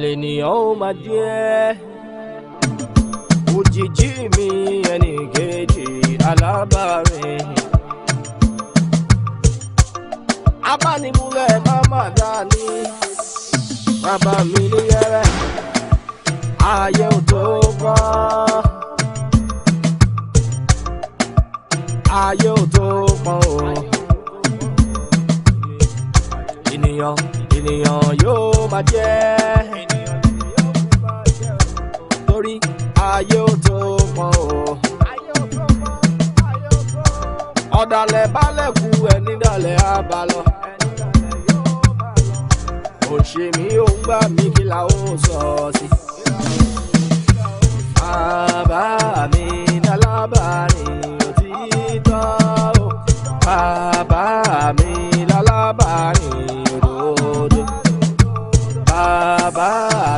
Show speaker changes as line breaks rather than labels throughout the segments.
lènìyàn ó máa jẹ́ òjìjí mi ẹnì kejì alábàárìn abánimúlẹ̀ má dání bàbá mi ní yẹrẹ ayé ò tó kọ́ ayé ò tó pọ́n o ènìyàn yóò máa jẹ́ torí ayé ò tó pọ́n o ọ̀dàlẹ̀ balẹ̀ kú ẹni dàlẹ̀ abalọ̀ òṣèmí ò ń gbà mí kí la ó sọ sí. Bàbá mi lálábàárìn òtítọ́ o bàbá mi lálábàárìn òdodo bàbá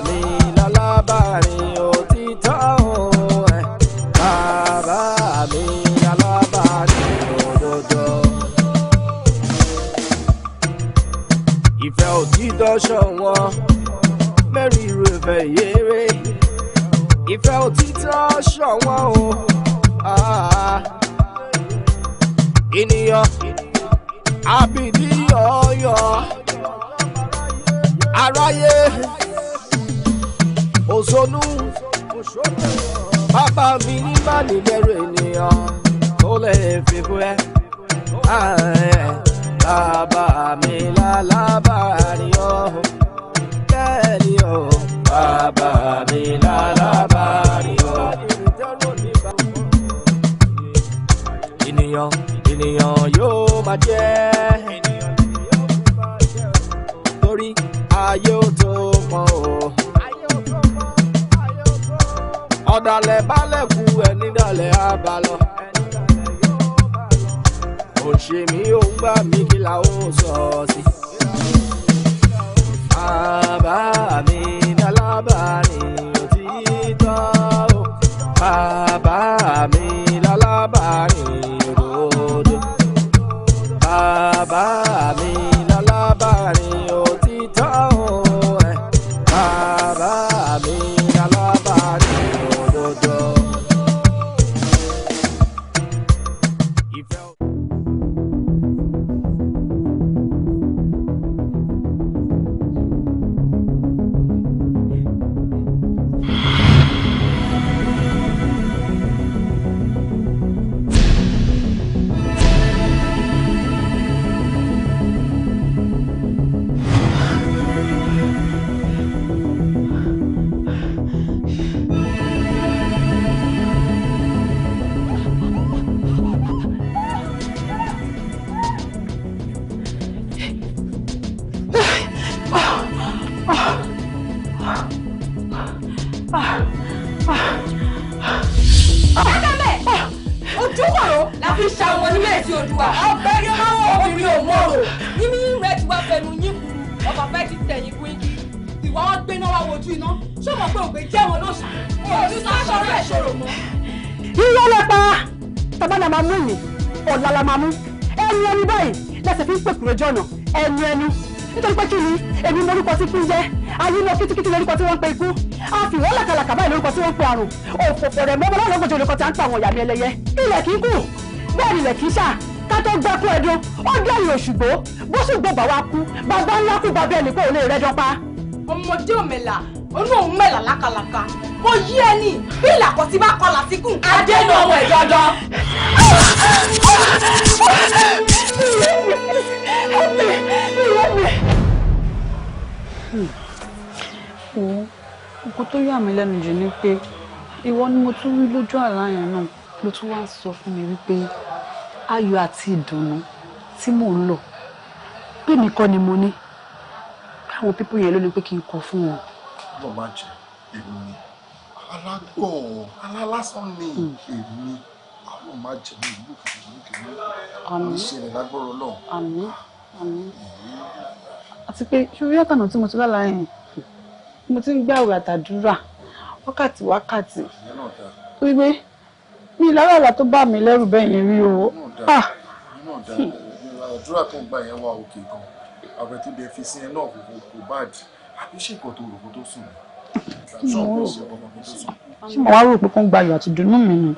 mi lálábàárìn òtítọ́ o bàbá mi lálábàárìn òdodo. Ìfẹ́ òtítọ́ ṣọ̀wọ́n mẹ́rin irú ìfẹ́ yéré ìfẹ́ òtítọ́ ṣọ̀wọ́n o ènìyàn àbìdí ọ̀yọ́ aráyé òṣònú bàbá mi ní bánibẹ̀rù ènìyàn tó lè fi fún ẹ bàbá mi lálábàárìn o bẹ́ẹ̀ ni o bàbá mi lálábàárìn o. ènìyàn yóò máa jẹ́ torí ayé ò tó pọ́n o ọ̀dàlẹ̀ balẹ̀ kú ẹni dàlẹ̀ abalọ̀ òṣèmí ò ń gbà mí kí la ó sọ sí. Bàbá mi lálábàárìn òtítọ́ o bàbá mi lálábàárìn òdodo bàbá mi lálábàárìn òtítọ́ o bàbá mi lálábàárìn òdodo. Ẹnu nítorí pé kí ni èmi lórúkọ tí kún jẹ́ ayé lọ kítíkítí lórúkọ tí wọ́n ń pe ikú àfìwọ́ làkàlàkà báyìí lórúkọ tí wọ́n ń pe àrùn òfòfò rẹ̀ mọ́mọ́ lọ́gọ́jọ́ lórúkọ tí a ń pa àwọn ìyá mi ẹlẹ́yẹ ilẹ̀ kì í kù bẹ́ẹ̀ ilẹ̀ kì í ṣá ká tó gbá kú ẹdun ó dẹ̀yìn òṣùgbó bó sì gbọ́ wa kú bàbá ńlá kú bàbá ẹnì kó lè rẹ́jọ́ pa. ọmọdé òmẹ̀là onú òun mẹ́là lákàlàkà mo yí ẹni bí ìlàkọ̀ tí bá kọlà síkùn adénú ọmọ ẹ̀ dandan.
Nǹkan tó yà mí lẹ́nu jù ni pé ìwọ ni mo tún rí lójú àlá yẹn náà ló tún wá sọ fún mi wípé ayọ̀ àti ìdùnnú tí mò ń lò pé mi kọ́ ni mo ní káwọn pípọ̀ yẹn ló ní pé kí n kọ fún wọn.
Ọlọ́run máa jẹ èmi ni alágọ̀ alálásán ni èmi Ọlọ́run máa jẹ mí ìlú kìíní àmín ìṣẹ̀lẹ̀ lágbọ́rọ̀ náà.
Àmín àmín. Àti pé ṣé yàtọ̀ tí mo ti lálàá yẹn mo ti ń gbààwẹ̀ àtàdúrà wákàtí torí pé mi ìlàràlà tó bá mi lẹ́rù bẹ́ẹ̀ yẹn rí o.
àdúrà tó ń gbà yẹn wà òkè gan àwẹ̀ tó dẹ̀ fi sí ẹ náà kò bad àbí ṣe nǹkan tó rò kó tó sùn
ṣé mo wá rò pé kó ń gba ayọ̀ àti ìdùnnú mi ni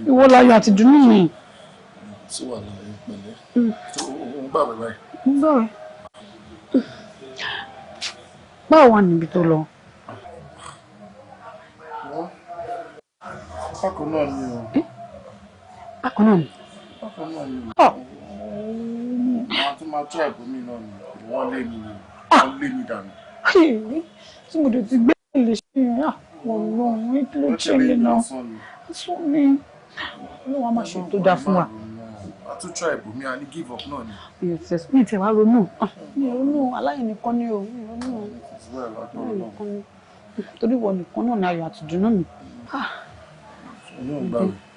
ìwọ láyọ̀ àti ìdùnnú mi.
sí wà láàrin pẹ̀lẹ́ òun gbà wẹ̀ báyìí.
mo gbà wẹ̀. báwo wà níbi tó lọ.
bákan náà ni o.
bákan náà ni.
bákan náà ni o. màá tún máa try ìbomi náà ni wọ́n lé mi ni wọ́n lé mi dànù.
tí mo dẹ̀ ti gbé ilé ṣe yẹn àwọn ọlọ́run kí ló ṣẹlẹ̀ náà sọ mi ọlọ́run á máa ṣe tó dáa fún wa.
a tún try ìbomi a ní give up náà ni.
yes mi tẹ̀ wá ronú mi ronú aláìníkan ni o mi ronú aláìníkan ni torí wọ nìkan náà ni ayọ̀ àti ìdùnnú mi.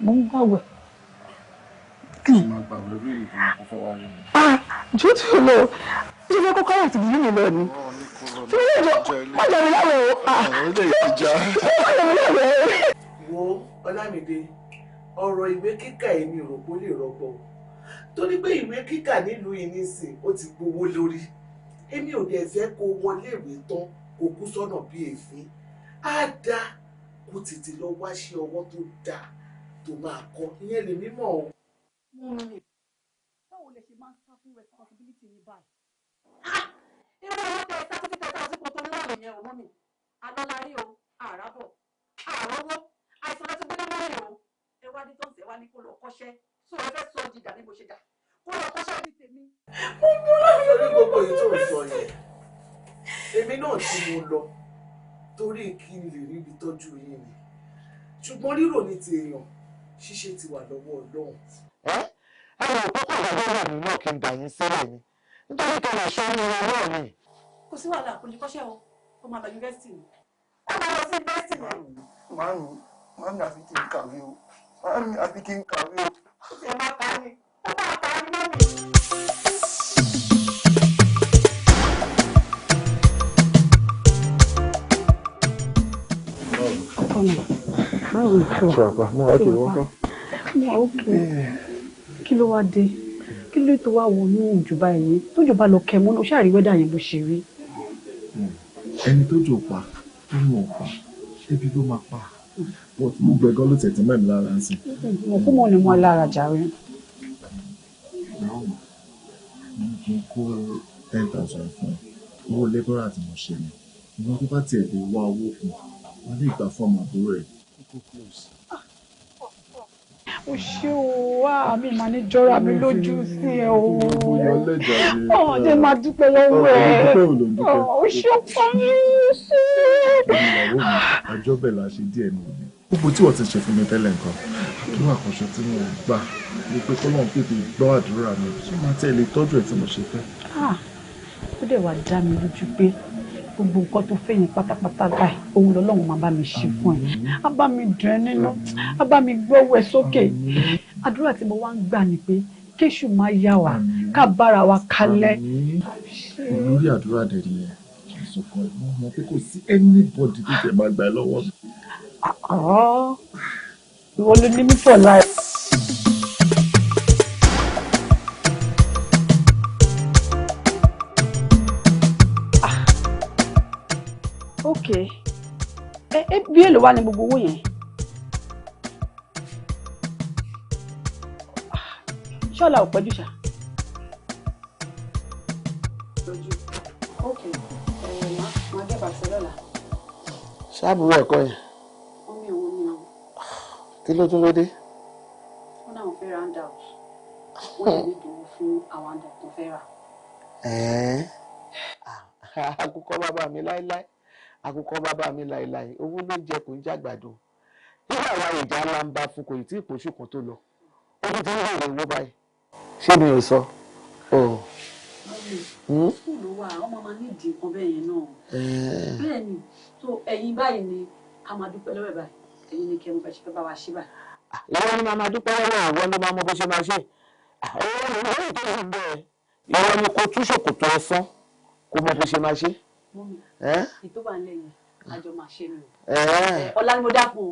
mo ń gbàwẹ̀. jù tí o lọ ṣe fẹ́ kọ́kọ́ àti ìdílé mi lọ ni. ọjà mi láwẹ̀ o.
wo Ọlámídé ọ̀rọ̀ ìwé kíkà èmi rò pé ó lè rọgbọ torí pé ìwé kíkà nílùú yìí nísìn ó ti gbowó lórí èmi ò dẹ̀ fẹ́ kó wọlé ìwé tán kó kú sọ́nà bí èéfín á dá kó tètè lọ wá ṣe ọwọ́ tó dáa tó máa kọ́ ìyẹn lè mímọ̀ o.
báwo lè ṣe máa ń sá fún responsibility ní báyìí. irú ọwọ́ tẹ ẹ̀ka títí tẹ̀ka àsìkò tó ń wà nìyẹn ọmọ mi alọ́lárí o àràbọ̀ àrọ́wọ́ àìsàn láti gbé lọ́wọ́ o ẹ wá ní tó ń tẹ̀ wá ní kó lọ kọ́ṣẹ́ tó ẹ fẹ́ sọ dìdà ní bó ṣe dà kó lọ kọ́ṣẹ́ ní tèmi.
mo múra lórí gbogbo èyí tó ń sọ yẹn èmi náà tí mo lọ torí kí n lè rí ibi tọ́jú yín ni ṣùgbọ́n rírò ní ti èèyàn ṣíṣe ti wà lọ́wọ́ Ọlọ́run.
ẹ rò pé kò lọ́wọ́ wà nínú kí n dà yín sílẹ̀ ni nítorí kí n lè ṣọ́ ní ọwọ́ mi.
kò sí wàhálà kò ní kọ́ṣẹ́ o ó máa lọ yunifásitì ni ó máa lọ sí yunifásitì ni.
Mami àfi kí n kàwé o mami àfi kí n kàwé o.
ó ti ẹ̀ máa ta ni ó máa ta ni mọ́mì.
báwo ni ṣe wà.
mo wá kí wọ́n kọ́.
mo wà ókè kí ló wá dé kí ló tó wá wọnú ìjọba yìí tójò bá lọ kẹ mọ́nà ó ṣàrí wẹ́dà yẹn bó ṣe rí.
ẹni tó jò pa tó mọ̀ pa ebi ló máa pa gbogbo ẹ̀gọ́ ló tẹ̀tẹ̀ mẹ́rin lára ń sìn.
mo kú mọ́ ni mo lára jàre.
mo kì í kó 10,000 fún ẹ owó lébọ́rà tí mo ṣe ni ìwọ́n tó bá tiẹ̀ lè wá owó fún wọn lè gbà fún ọmọ àbúrò ẹ̀.
o ṣé o wá mi máa ní jọra mi lójú sí ẹ o ọmọdé máa dúpẹ́ lọ́wọ́ ẹ o ṣé ọkọ mi ṣe.
ìyàwó mi àjọbẹ̀ la ṣe díẹ̀ ní òní gbogbo tí wọ́n ti ṣe fún mi tẹ́lẹ̀ nǹkan àdúrà àkànṣe tí mo gbà ní pé kọ́lọ́n tètè gbọ́ àdúrà mi tó máa tẹ̀lé tọ́jú ẹ̀ tí mo ṣe fẹ́.
ó dẹ̀ wá dá mi lójú pé gbogbo nǹkan tó fẹ́ yẹn pátápátá báyìí òun lọ́lọ́run máa bá mi ṣe fún ẹ á bá mi dùn ẹ́ nínú á bá mi gbọ́wọ́ ẹ sókè àdúrà tí mo wá ń gbà ni pé kéṣù máa yá wa ká bára wa kalẹ̀.
olórí àdúrà dẹ̀ ni ẹ̀ kì í sọ fún ẹ mọ́ pé kò sí anybody tó tẹ̀ máa gbà ẹ lọ́wọ́ mi.
ìwọ ló ní mí pọ̀ láì. ok bí èlò wà ní gbogbo owó yẹn ṣọ́ọ̀lá ò pẹ́jù ṣá. ok máa dé Barcelona.
ṣáàbùrú ẹ̀kọ́ yẹn.
wọ́n mi òun ni àwọn.
kí ló tún ló dé.
wọ́n náà fẹ́ round out wọ́n lè ní ìdòwò fún àwọn àǹdà tó fẹ́ rà.
àkùkọ bàbá mi láéláé àkùkọ bàbá mi láéláé owó ló jẹ kò ń jàgbàdo nígbà wa ìjà ńlá ń bá fún kò tí ì pòṣù kan tó lọ ó ti ń rìn owó báyìí ṣé mi ò sọ.
skúlù wa ọmọ máa ní ìdí nǹkan bẹ́ẹ̀ yẹn náà bẹ́ẹ̀ ni tó ẹ̀yin báyìí ni ká máa dúpẹ́ lọ́wọ́ ẹ̀ báyìí ẹ̀yin ni kí ẹ mọ̀ fẹ́ ṣe fẹ́ bá wa ṣe báyìí.
ìwọ ni màá dúpẹ́ lọ́wọ́ àwọn ló máa mọ bó ṣe máa ṣe ìwọ ni kò tún ṣòkòtò ọ̀sán kó mọ bó ṣe máa ṣe.
ìtò wà nílẹ̀ yẹn àjọ máa ṣe ni o ọ̀la ni mo dákun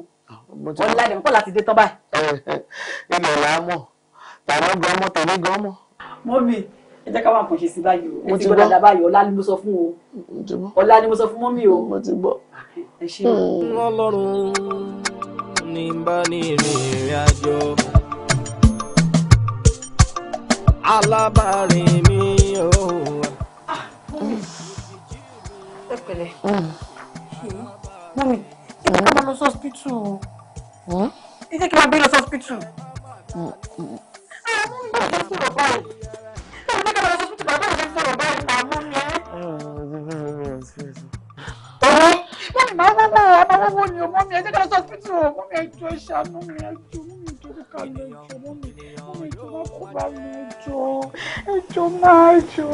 o ọ̀la ni mo kọ́ láti dé tán báyìí.
ilẹ̀ là á mọ̀ tàbí gan mọ̀ tèmi gan mọ̀.
mọ́mì
ẹ jẹ́ ká wá nǹkan ṣe sí báyìí o ẹ ti gbọ́ dáadáa báyìí ọ̀la ni mo sọ fún o ọ̀la ni mo sọ fún mọ́mí o.
mo ti gbọ́.
ẹ ṣe o.
Ọlọ́run ní bá ní ìrìn àjò alábàárìn mi o.
ẹ pẹ̀lẹ́ mọ́mí ẹ jẹ́ ká máa lọ sí hospital ẹ jẹ́ kí n máa gbé lọ sí hospital. Mọ́mí ẹ jẹ́ ká lọ sí hospital mọ́mí ẹjọ́ ìṣàánú mi ẹjọ́ mọ́mí ìjọba ká lọ ẹjọ́ mọ́mí ìjọba kó bá mi ẹjọ́ máa ẹjọ́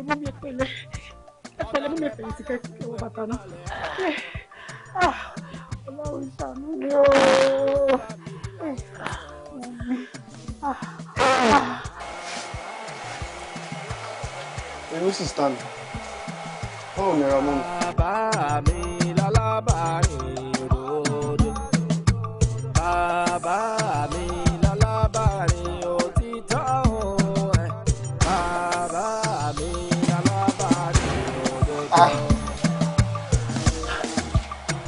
mọ́mí ẹ pẹ̀lẹ́ mọ́mí ẹ fẹ̀yìntì kẹ́kẹ́ wọ bàtà náà Ọlọ́run ìṣàánú mi o
Èmi sì stand. Báwo ni ara mọ́ mi?
Bàbá mi lálábàárìn ròde. Bàbá mi lálábàárìn òtítọ́ ẹ̀. Bàbá mi lálábàárìn òdodo.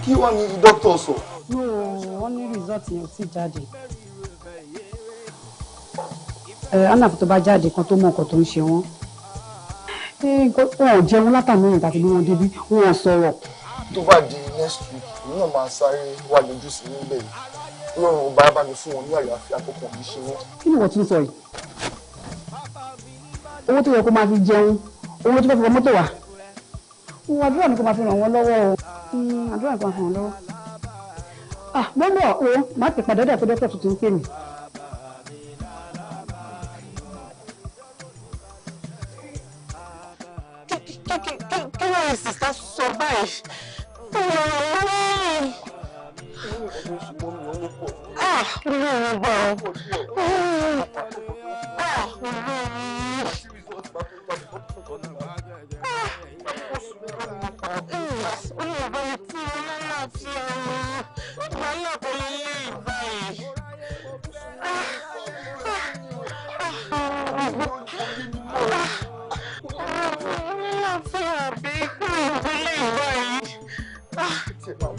Kí wá ní dókítà sọ?
Wọ́n ní result yẹn ò tí jáde. Anàfù tó bá jáde kan tó mọ nǹkan tó ń ṣe wọ́n. Wọn ò jẹun látàmúrìn tàbí bí wọ́n débí wọn ò sọ̀rọ̀.
Tó bá di next week èmi náà máa sáré wà lójú sí níbẹ̀ yìí Ọlọ́run ọba bá mi fún wọn ní àyàfi àkókò yìí ṣe wọ́n.
Kí ni wọ́n tún sọ yìí? Owó tó yẹ kó máa fi jẹun owó tó fẹ́ fi wọ mọ́tò wá. Àdúrà ni kó máa fi ràn wọ́n lọ́wọ́ o. Àdúrà ni kó máa fi ràn wọ́n lọ́wọ́. Bọ́lá o máa pè padà dà pé dókítà tuntun ń pè mí. Kí ló ń sísá sọ báyìí?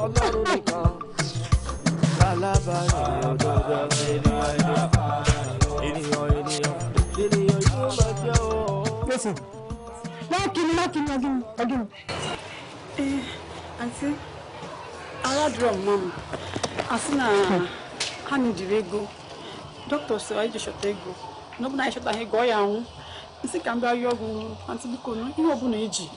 Ọlọ́run nìkan lálábàárìn òdodo ènìyàn yóò máa jẹ́ o.
Listen, again. Auntie, aladro mom. Asina hanidire ego. Doctor say I just shot ego. No na shot ego ya hu. Nsi kan bia yogun auntie biko no. Iwo bu na eji,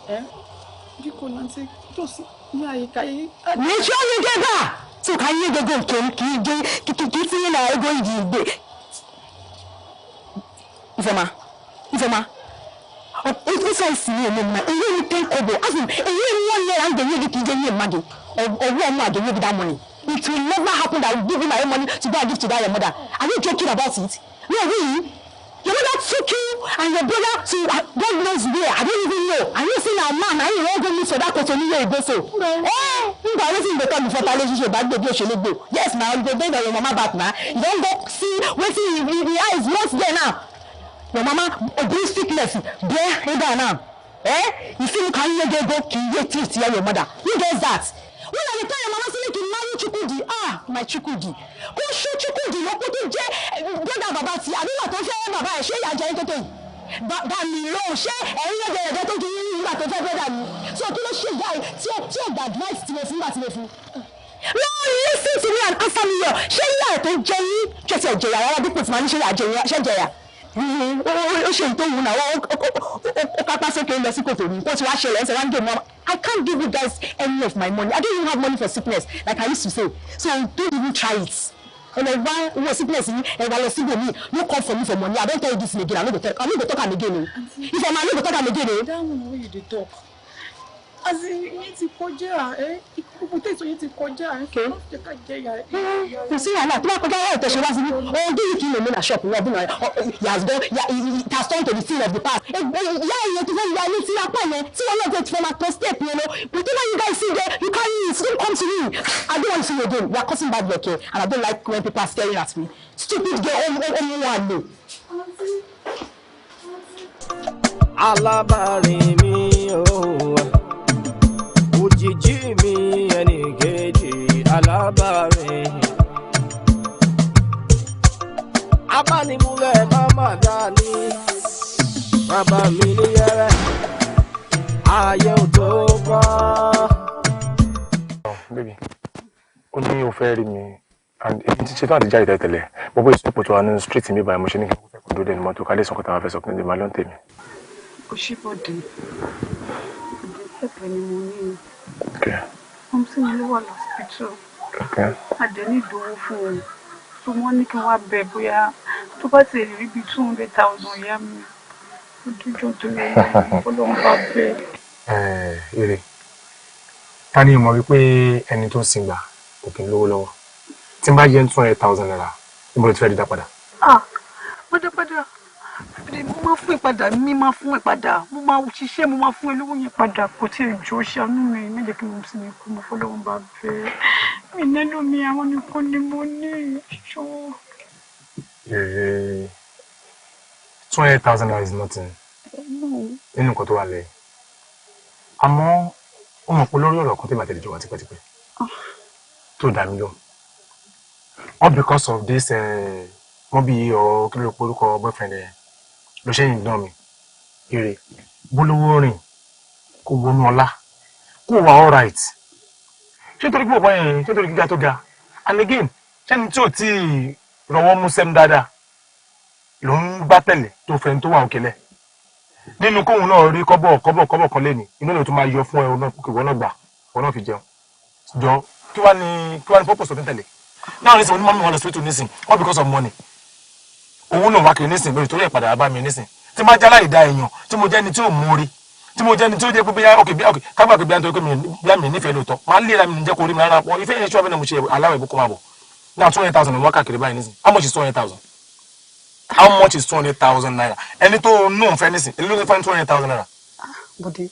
Biko na auntie just ni ayika yi.
Me sure you get that. So can you go ki ti na ego iji gbe. Ifema. If I see you, you take over. As in, you 1 year and you give you money, or 1 month give you that money. It will never happen that I will give you my own money to go and give to that your mother. Are you joking about it? No, really? Your mother took you and your brother to God knows where. I don't even know. And you see now, man, I ain't going to meet for that question where you go so. You got anything to come before that relationship back the day go. Yes, now you go bring your mama back now. You don't go see waiting in the eyes. What's there now? Your mama obey sickness there now. You feel can you go to your mother? Who does that? When I tell your mama say make you marry Chukudi, my Chukudi. Go show Chukudi, no put je brother baba ti. I don't want to say baba she ya je toto. Ba mi lo she eyin de to ki nígbà tó fẹ́ brother mi. So kí ló ṣe guy tí advice ti me fún. No, listen to me and answer me here. She ya to je yin, je je ya dípò tí ma ní she ya je ya. Ó ṣe tó wù náà ó kápá sókè lọ sí kòtò ní kó tí wàá ṣẹlẹ̀ ẹsẹ̀ wá ń dè mọ́. I can't give you guys any of my money. I don't even have money for sickness like I used to say. So don't even try it. And if I sickness and I lost me, no call for me for money. I don't tell you this again. I no go talk am again. If I'm not go talk am again.
That one wey you dey talk. Àti yín ti kọjá ìkókó tẹ̀sán yín ti kọjá jẹ́ ká jẹ́ ìyá rẹ̀.
Kò sí wàhálà tó bá kọjá ẹ̀rọ ìtẹ̀sẹ̀ wá síbí ohun tó yìí kí lè mú na ṣọ́ọ̀pù ní ọdún he has turned to the scene of the past. Ìyá ìyẹn tó fẹ́ gba ilé tí apá yẹn tí wọ́n náà tó ti fẹ́ máa tọ́ step yẹn lọ whatever you guys see there you carry it don't come to me. I don't want to see you again. You are causing bad luck here and I don't like when people are staring at me. Stupid girl ọmọ wa lò.
Alábàárìn mi òjijì mi ẹnì kejì alábàárìn. Abánimúlẹ̀ máma dání bàbá mi ní yẹrẹ ayé ò tó kọ́.
Baby, ó ní o fẹ́ rí mi and èmi ti ṣetán àti jáde tẹ́lẹ̀ bọ́bọ́ ìsopọ̀ tó wà nínú street mi báyìí mo ṣe ní kí n fẹ́ kó dúró dé ní mọ́tò kálẹ̀ sọ̀kọ̀ táwọn fẹ́ sọ pé ní ìmọ̀ ló ń tèmi.
Kò ṣí bọ̀dé ẹ̀pẹ̀ ni mo ní
Okay.
wọ́n sì ní ló wà lọ́sibítù
Okay.
àdéhùn ìdòwò fún un tó wọ́n ní kí wọ́n á bẹ̀ bóyá tó bá ti rí bíi 200,000 ìyá mi ojújọ tó lè ọlọ́run bá bẹ̀.
Èrè ta ni mọ̀ wípé ẹni tó ń sin gbà kò kí n lówó lọ́wọ́ tí n bá yẹ 200,000 naira níbo ló ti fẹ́ dídá padà.
Padà mo máa fún ìpadà mi máa fún ìpadà mo máa ṣiṣẹ́ mo máa fún ẹ lówó yẹn padà kò tí ì jọ ṣàánú mi méje kí mo sì ní kú mo fọlọ́run bá bẹ̀ mi nínú mi àwọn nìkan ni mo ní ìṣó.
200,000 naira is nothing nínú nǹkan tó wà lẹ́yìn àmọ́ ó mọ̀ pé lórí ọ̀rọ̀ kan tí màá tẹ̀lé jọ wá tipẹ́tipẹ́ tó dá mi lọ all because of this wọ́n bí ọ̀rọ̀ kí ló porúkọ boyfriend ẹ̀ ló ṣe yìn dán mi èrè bólówó rìn kó wọnú ọlá kó wà all right ṣé torí pé ọ̀pọ̀ yẹn ṣé torí gíga tó ga and again ṣẹ́ni tí ò tí ì rọwọ́ mú sẹ́m dáadáa ló ń bá tẹ̀lé tó fẹ́ tó wà òkèlẹ̀ nínú kóhun náà rí kọ́bọ̀ kan lẹ́ni inú ló tún máa yọ fún ẹ ọ̀nà ìwọ náà gbà wọn náà fi jẹun jọ kí wá ní purpose tó ń tẹ̀lé náà nísìnyí onímọ̀ mi wọn lọ sí ètò nísìn all because of money owó náà wá kiri nísìn lórí torí ẹ̀ padà bá mi nísìn tí máa jálá ìdá èèyàn tí mo jẹ́ ni tí ò mú orí tí mo jẹ́ ni tí ó jẹ́ pé bíyá ok kágbà pé bíyá nítorí pé mi nífẹ̀ẹ́ lóòótọ́ máa ń léra mi níjẹ́ kó rí mi rárá pọ̀ ìfẹ́ yẹn ṣọ́ọ̀bù náà mo ṣe aláwọ̀ ìbùkún máa bọ̀ now 200,000 ni wọ́n káàkiri báyìí nísìn how much is 200,000 how much is 200,000 naira ẹni tó nù ń fẹ́ nísìn èlé ló ń fẹ́ 200,000 naira.
Bọ̀dé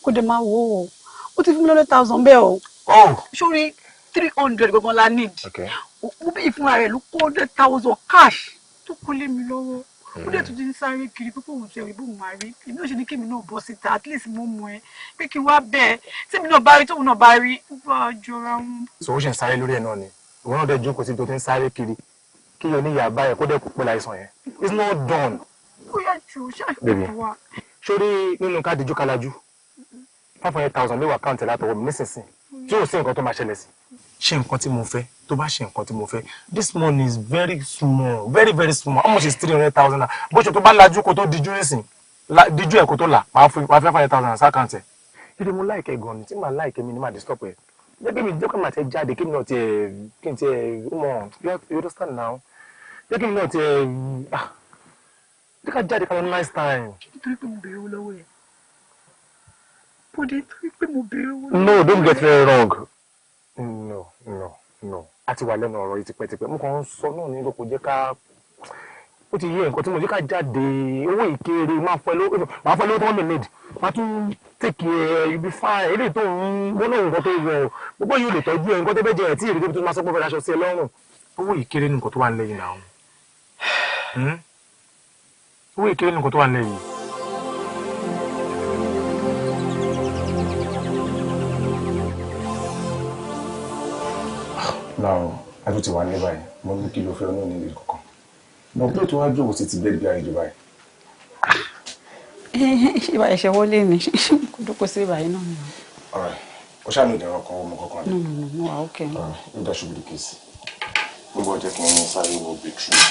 kó dé máa wò ó ti fún mi 100,000 bẹ́ẹ̀ o sórí 300 gbọ̀ngàn la need ó bí ìfúnra rẹ̀ ló kó 100,000 cash tó kó lé mi lọ́wọ́ ó dẹ̀ tún ti ń sáré kiri pé kóun ṣe ìbò máa rí èmi náà ṣe ní kí èmi náà bọ́ síta at least mo mọ ẹ pé kí n wá bẹ́ẹ̀ tí èmi náà bá rí tóun náà bá rí bá jọra wọn.
sọ ó ṣe ń sáré lórí ẹ náà ni ìwọ náà dẹ̀ jókòó síbi tó ti ń sáré kiri kí yóò ní ìyá báyẹ kó dẹ̀ kó pẹ́ láìsàn yẹn it's not done.
ó yà jù ṣáà wá.
sórí nínú káàdì jókàlájú 500,000 ló wà káùntì látọwọ́ mi nísinsìnyí tí ò sí nǹkan tó máa ṣẹlẹ̀ sí ṣe nǹkan tí mo fẹ́ tó bá ṣe nǹkan tí mo fẹ́ this money is very small very very small how much is 300,000 naira bó ṣe tó bá lajú kó tó dijú nísìn dijú ẹ̀ kó tó là máa fẹ́ 500,000 naira sákàǹtì ẹ̀ ìdí mo láìkẹ́ gan ni tí màá láìkẹ́ mi ni màá disturb ẹ̀ jẹ́ mi jẹ́ kí màá tẹ jáde kí mi náà tiẹ̀ kí n tiẹ̀ mọ̀ you understand now jẹ́ kí mi náà tiẹ̀ jẹ́ ká jáde ká lọ nice time.
nítorí pé mo béèrè owó lọ́wọ́ ẹ̀ bọ́dé nítorí pé mo béèrè owó lọ́wọ́ ẹ̀.
No, don't get me wrong. No. A ti wà lẹ́nu ọ̀rọ̀ yìí tipẹ́tipẹ́. Mo kàn ń sọ náà ní kò jẹ́ ká ó ti yé nǹkan tí mo jẹ́ ká jáde owó ìkéré máa fẹ́ lówó tó wọ́n lè need. Máa tún take ibi fine eléyìí tó ń wọ́n náà nǹkan tó wọ̀ gbogbo yìí ò lè tọ́jú ẹ̀ nǹkan tó bẹ́ẹ̀ jẹ́ ẹ̀ tí èrè tó máa sọ pé fẹ́ aṣọ sí ẹ lọ́rùn. Owó ìkéré nǹkan tó wà nílẹ̀ yìí náà. Owó ìkéré nǹkan tó wà nílẹ̀ yìí. Now, I don't want to buy. Mo ní kí ló fẹ́ ọ̀nà ní ìlú kankan. Mo pé tó wá jókòó sí ti bẹ́ẹ̀ bí àìjọ báyìí.
Ṣé ìbá ẹ̀ṣẹ̀ wọlé ni? Kò dúkọ́ sí ìbá yìí náà ni.
All right. O ṣáà ní ìdẹ̀rọ̀ kan ọmọ kankan ni.
No, okay.
All right. That should be the case. Gbogbo ọjọ́ kí wọ́n ní sáré wo breakthrough.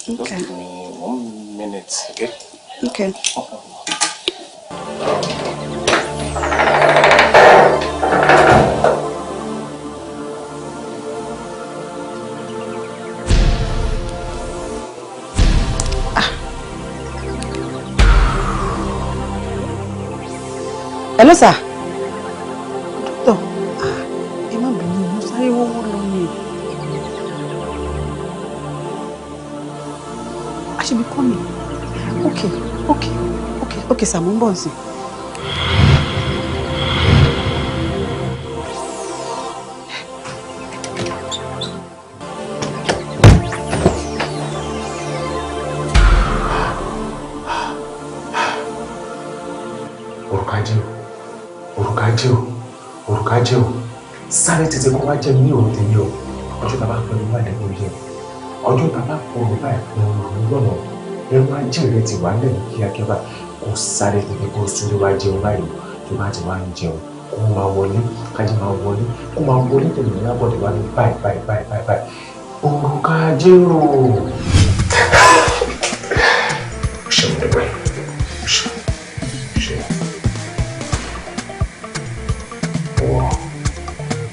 Just give me 1 minute, okay?
Okay.
Hello, sir.
I should be coming. Okay, sir, mo ń bọ̀ nsìn.
Òrùka jẹ́ o. Sáré tètè kó wá jẹ́ mi ní òru tèmi o. Ọjọ́ tá a bá pẹ́ ló wà lẹ́nu yẹ. Ọjọ́ tá a bá pọ̀ ló báyìí fún ọrùn gbọ̀nà. Ẹrù ajé rẹ ti wà lẹ́nu kíákíá báyìí. Kó sáré tètè kó súnlé wá jẹun báyìí. Tó bá ti wá ń jẹun, kó máa wọlé, kájí máa wọlé, kó máa wọlé tẹ̀lé ní àbọ̀dé wá ní báyìí. Òrùka jẹ́ o. Ṣé mo dẹ́gbẹ́? Ṣé.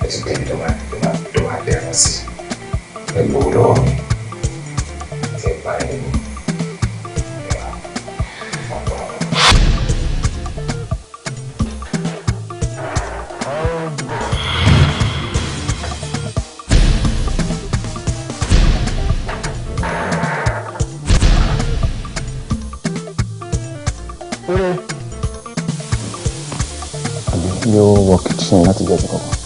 It's a baby do my dare see. The Lord on me. Take my name.
Yóò wọ kitchen láti jẹ́ ìkọ̀kọ̀.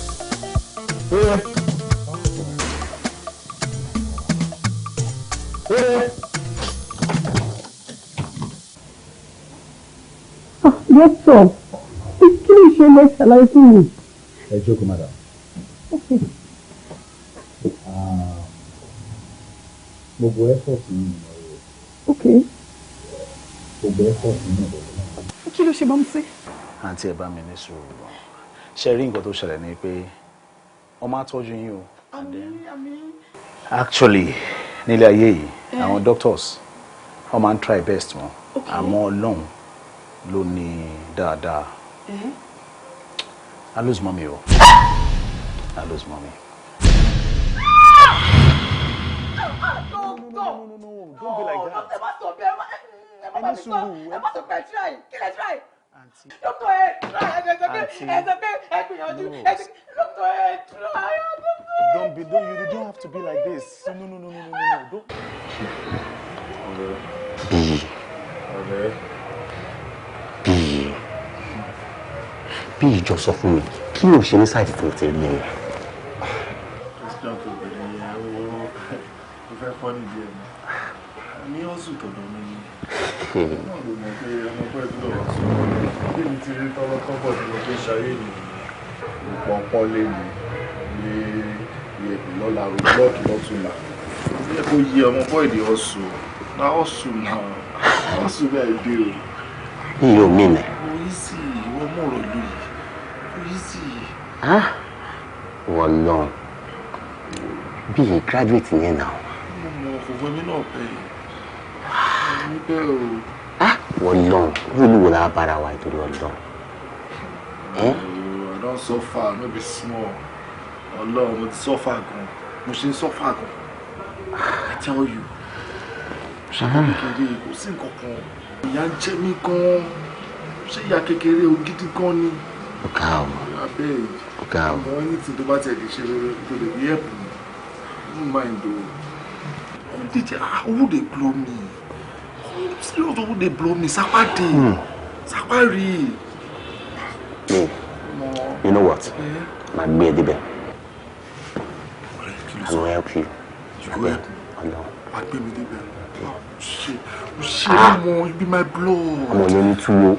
Dókítà, kí ló ṣẹlẹ̀ ṣàlàyé fún mi?
Ẹ jókòó, madam.
Okay.
Gbogbo effort yìí ni mo rò.
Okay.
Gbogbo effort yìí ni mo rò.
Kí ló ṣe bá mi sí?
Àǹtí ẹ bá mi ní sùúrù. Ṣé rí nǹkan tó ṣẹlẹ̀ ni pé wọ́n máa tọ́jú yín o. Actually, nílé ayé yìí, àwọn doctors wọ́n máa ń try best wọn. Àmọ́ Ọlọ́run ló ní dáadáa. I lose mommy o. I lose mommy.
No, don't be like that. You don't have to be like this. No. Don't.
Bí ìjọ sọ fún mi, kí ló ṣe ní sáìtì tó ti rí ẹ?
Christian tó bẹ̀rẹ̀ yẹn ó fẹ́ fọ́ nídìí ẹ̀ ní ọ̀sùn tọ̀dọ̀ mi ni. Náà ló mọ̀ pé ọmọ pẹ́ tó lọ́wọ́ sọ bí mi ti rí tọ́lọ́ kọ́bọ̀ tí mo fi ṣayé ni pọ̀npọ̀ lé mi ní ìyẹ̀pẹ̀ lọ́la rúblọ́ọ̀kì lọ́túnla. Ó yẹ kó yí ọmọ bọ́ọ̀dì ọ̀sùn náà ọ̀sùn bẹ́ẹ̀ dé o.
Bí yóò mí nẹ̀.
Orí sí ìwọ mọ̀rọ̀ lù yìí. Orí sí.
Wọ́n lọ bí graduate yẹn náà.
Mo mọ̀ òfófó mi náà bẹ́ẹ̀. Mo bẹ́ẹ̀ o.
Wọ́n lọ rúlù wo la bára wa ìtòrí ọlọ́.
I don suffer, no be small. Ọlọ́run mo ti suffer gan. Mo ṣe ń suffer gan. I tell you. Ṣé kékeré kò sí nǹkan kan. Ìyà ń jẹ mí gan. Ṣé ìyà kékeré o gidi gan ni?
Ọ̀gá o.
Abeg.
Ọ̀gá o.
Àwọn ẹni tí tó bá tẹ̀ lè ṣe tó lè bí ẹ̀pù. No mind o. Who dey blow me? Serious who dey blow me? Sapa dey. Sapa rí.
You know what? My baby there. I will help you.
You go help me?
Alone.
My baby there. Shit. You be my blood.
I'm only two.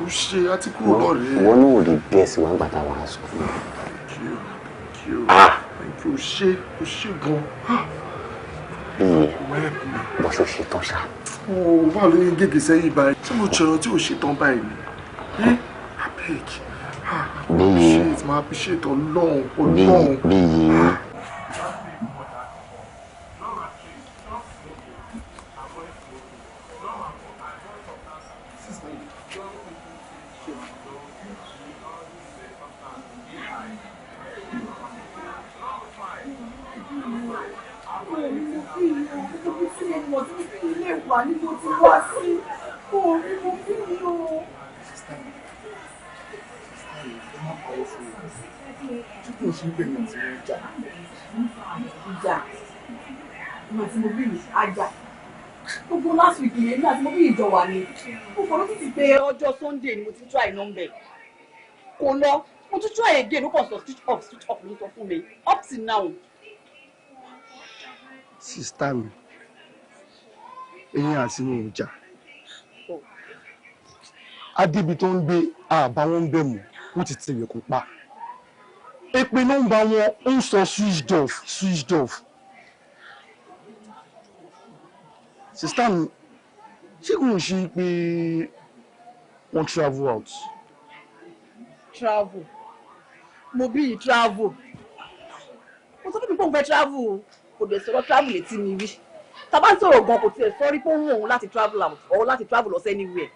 Shit. I take you all there.
One of the best one, but I want to.
Thank you. Thank you. Shit, go.
Bó ṣe ṣe tán ṣá.
Wà ló ń gègé sẹ́yìn báyìí. Tí mo ṣọ̀rọ̀ tí ò ṣe tán báyìí ni. Abeg. Appreciate, ma appreciate Ọlọ́run.
Bí
gbogbo last week yẹn ní àti mo bí ìjọ wà ní mo fọwọ́ títí pé ọjọ́ Sunday ni mo ti try number kò lọ mo tún try again ó kàn sọ switch off ló sọ fún mi up till now.
Sista mi eyín àti ní ìjà adébi tó ń gbé àbá wọn ń bẹ̀ mọ́ wọ́n ti tẹ̀lé kó pa èpè nọ́mbà wọn ó ń sọ switched off. Sista mi ṣé kò ń ṣe pé wọ́n travel out.
Travel mo bí travel mo sọ fún mi pé òun fẹ́ travel kò dẹ̀ sọ̀rọ̀ travel létí mi rí tá bá ń sọ̀rọ̀ gan kò tiẹ̀ sọ rí pé ó ń wù òun láti travel out or láti travel lọ anywhere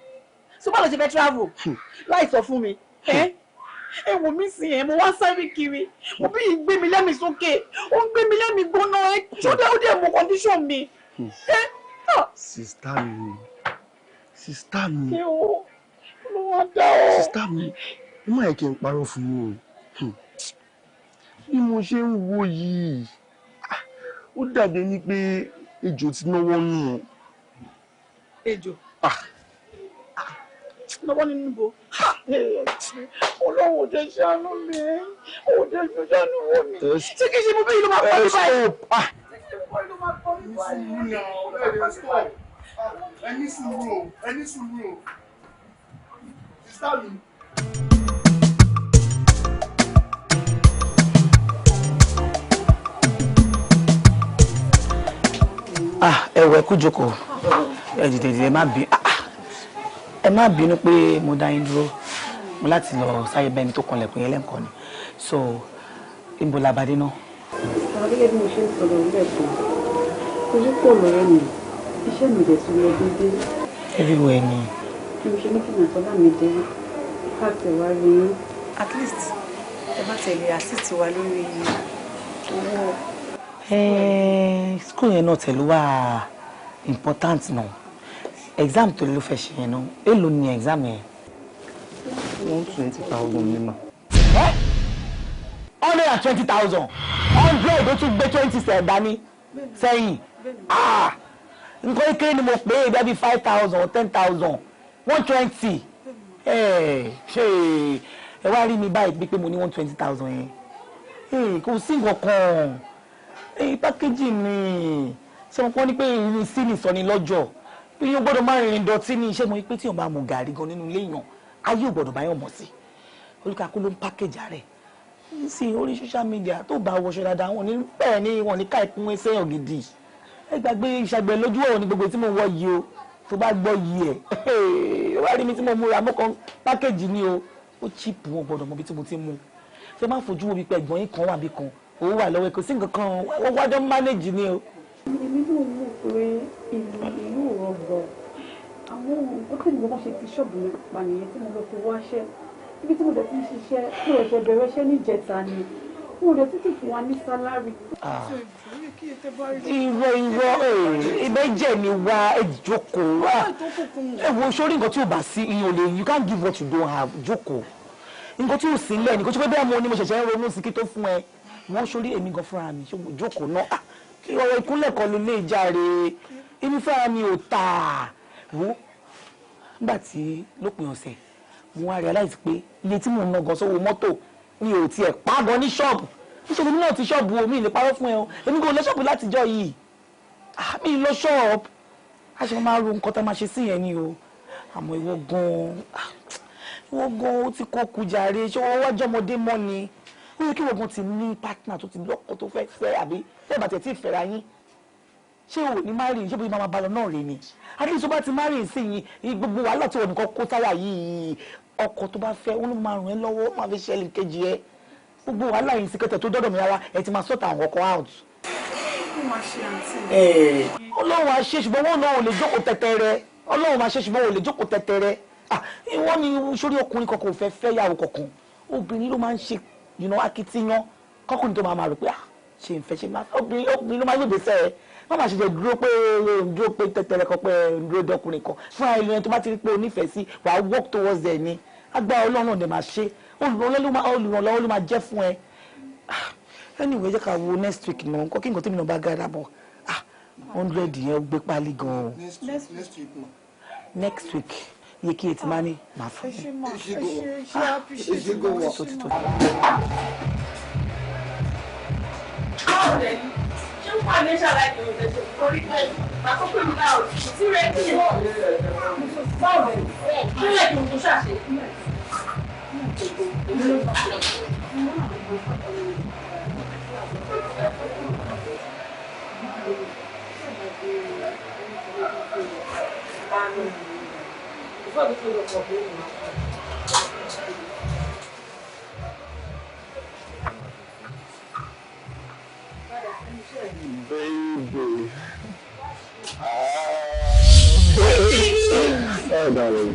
so báwo ló ṣe fẹ́ travel láì sọ fún mi ẹ wò mí sí ẹ mo wá sáré kiri mo bí gbé mi lẹ́mìí sókè ó ń gbé mi lẹ́mìí gbóná ẹ ó dẹ̀ mọ condition mi.
Sista mi
ṣé o ló wá dá o.
Sista mi ó má yẹ kí n parọ́ fún yín o bí mo ṣe ń wo yìí ó dàbí ẹni pé ejò ti náwó nù.
Ejò lọ́wọ́ nínú ibo Ọlọ́run ò jẹ́ ṣàánú mi ò jẹ́ ṣàánú wò mí ṣé kìí ṣe mo bí ìlú máa kọ́ mi báyìí.
Ẹni sùúrù o sísá mi.
Ẹ̀wẹ̀ kú jókòó ẹ dìde ẹ má bínú pé mo dá yín dúró mo láti lọ sáyé bẹ́ẹ̀ mi tó kanlẹ̀kùn yẹn lẹ́ǹkan ni so ibo la bá dé náà.
àwọn gẹ́gẹ́ bí mo ṣe ń sọ̀rọ̀ nílẹ̀ kan ojú pọ̀ lọ́rẹ́ mi iṣẹ́ mi dẹ̀ tún lọ déédéé.
everywhere ni.
bí mo ṣe ní kí n àtọ́lá mi dé káàtì wá rí i.
at least ẹ bá tẹ̀lé assist wa lórí owó.
School yẹn náà tẹ̀lé wá important náà exam tó ló fẹ́ ṣe yẹn náà èló ni exam yẹn.
120,000 ní ma.
120,000 100 ó tún gbé 20 sẹ̀ dání sẹ́yìn nǹkan kékeré ni mo pè é bẹ́ẹ̀ bí 5,000 or 10,000 120 ṣe ẹ wá rí mi báyìí pé mo ní 120,000 yẹn kò sí nǹkan kan pákéjì ni ṣé wọn kọ́ ni pé ìrìn sí ni sọ ni lọ́jọ́ pé yóò gbọ́dọ̀ máa rìnrìn dọ̀tí ní iṣẹ́ mọ́ pé tí yóò bá mu gàrí gan nínú ilé yàn ayé ò gbọ́dọ̀ báyọ̀ mọ̀ sí olùkàkú ló ń pákéjì rẹ̀ sí orí social media tó bá wọṣọ dáadáa wọn ní bẹ́ẹ̀ ni wọn ní ká ìpín ẹsẹ̀ yàn gidi ẹ gbàgbé ìṣàgbẹ̀ lójú ọ̀rọ̀ ní gbogbo tí mo wọ yìí o tó bá gbọ́ yìí ẹ̀ wá rí mi tí mo múra mọ́kàn pákéjì ni o ó cheap wọn gbọ́dọ̀ mọ bí tí mo ti mú ṣé má fojú wo bí pé ẹ̀gbọ́n yín kan wà bí kan owó wà lọ́wọ́ kò sí nǹkan kan wọ́n wájọ́ manage ni o.
èmi náà mọ̀ pé ìlú rọgbọ àwọn ọkọ̀ ìgbà wọn ṣe fi ṣọ́ọ̀bù mi pa nìyẹn tí mo lọ fi wáṣẹ́ ibi tí mo dẹ̀ fi ń ṣiṣẹ́ tí mo ṣe bẹ̀rẹ̀ iṣẹ́ níjẹta ni mo dẹ̀ títí fún wa ní sálárì.
irọ́ ibẹ̀ jẹ́ mi wá jókòó ẹ wo sórí nǹkan tí ò bá sí ìyẹn ò lè you can't give what you don't have jókòó nǹkan tí ò sí lẹ́ẹ̀ nǹkan tí pé bẹ́ẹ̀ mo ní mo ṣẹ̀ṣẹ̀ ń ronú sí kí tó fún ẹ wọ́n sórí èmi gan fúnra mi jókòó náà kí ọ̀rọ̀ ìkúnlẹ̀ kan ló lè jàre èmi fúnra mi ò tà wó nígbà tí lópin ọ̀sẹ̀ mo wá realize pé iye tí mò ń ná gan sówó mọ́tò mi ò tiẹ̀ pa gan ní ṣọ́ọ̀bù níṣẹ́ mi náà ti ṣọ́ọ̀bù omi ìlè parọ́ fún ẹ o èmi kò lọ ṣọ́ọ̀bù látijọ́ yìí mi lọ ṣọ́ọ̀bù a ṣe máa ro nǹkan tá a máa ṣe sí yẹn ni o àmọ́ ìwọ gan ó ti kó kú jàre ṣé wọ́n wájú ọmọdé mọ́ ni ó yẹ kí wọ́n gan ti ní partner tó ti lọ́kọ tó fẹ́ fẹ́ àbí bẹ́ẹ̀ bá tẹ̀ tí ì fẹ́ra yín ṣé o ní má rí ṣé bóyá máa bá lọ náà rè ni àti tó bá ti má rí sí yín gbogbo wàhálà tí wọn nìkan kó sáyà yìí ọkọ tó bá fẹ́ wọn ló máa ràn ẹ́ lọ́wọ́ máa fi ṣẹlẹ̀ kejì ẹ gbogbo wàhálà yìí sí kẹtẹ tó dọ́dọ̀ mi rárá ẹ ti máa sọ́ta àwọn ọkọ out. ọlọ́run á ṣe ṣùgbọ́n wọn náà ò lè jókòó tẹ́tẹ́rẹ́ ọlọ́run á ṣe ṣùgbọ́n wọn ò lè jókòó tẹ́tẹ́rẹ́ wọ́n ní sórí ọkùnrin kankan ò fẹ́ fẹ́ yàwó kankan obìnrin ló máa ń ṣe akitiyan kọkùnrin tó máa rò pé ṣe ń fẹ́ ṣe máa obìnrin ló máa gbèbè sẹ́ ẹ má máa ṣe jẹ́ dúró pé tẹ́tẹ́rẹ́ kan pé dúró dọ́kùnrin kan fún àìlú yẹn tó bá ti rí pé onífẹ̀ẹ́ sí wà á work towards ẹ̀ ni agbára ọlọ́run náà dẹ̀ máa ṣe olùrànlọ́wọ́ ló máa jẹ́ fún ẹ. Anyway jẹ́ ká wo next week náà nǹkan kí nǹkan tó mi náà bá gára bọ̀ 100 yẹn gbé pálí gan-an. Next week iye kí etí máa ní máa fún mi.
Ṣé ń pa ní ṣàlàyé ìròyìn ẹ̀ṣẹ̀ torí pé àkókò mi náà tí rẹ̀ kí wọ́n báwo rẹ̀ kí lè kí n tó ṣàṣe.
Baby. Oh, darling.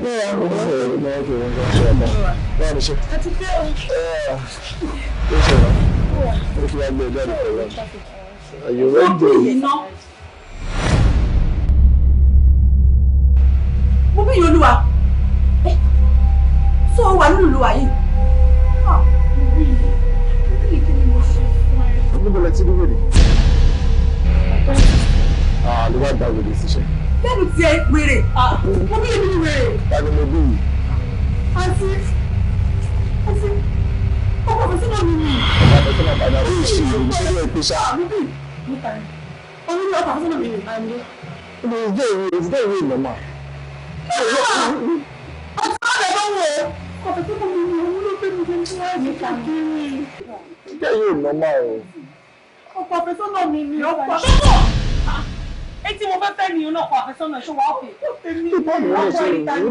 Are you ready?
Mo bí Olúwa. So wà nínú Olúwa yìí. Mo bí kí ni mo ṣe fún ẹ?
Níbo lẹ ti dúró dé? Ló wá dá wèrè síṣẹ́.
Lẹ́nu tí ẹ wèrè. Mo bí èmi wèrè.
Tani mo bí yìí?
Àǹtí. Ọkọ̀ mi sínú mi ni.
Ọba mi sínú àbájá ó yìí ṣe ìlú sínú ẹ̀ pèsè.
Ọmọ mi ọkọ̀ mi sínú mi ni.
Is there a way normal? Jẹ́ yóò normal o.
Ọkọ̀ àfẹ́sọ́nà mi ni ọkọ̀ àfẹ́sọ́nà. Etí mo fẹ́ fẹ́ ni iná ọkọ̀ àfẹ́sọ́nà ṣó wà ókè.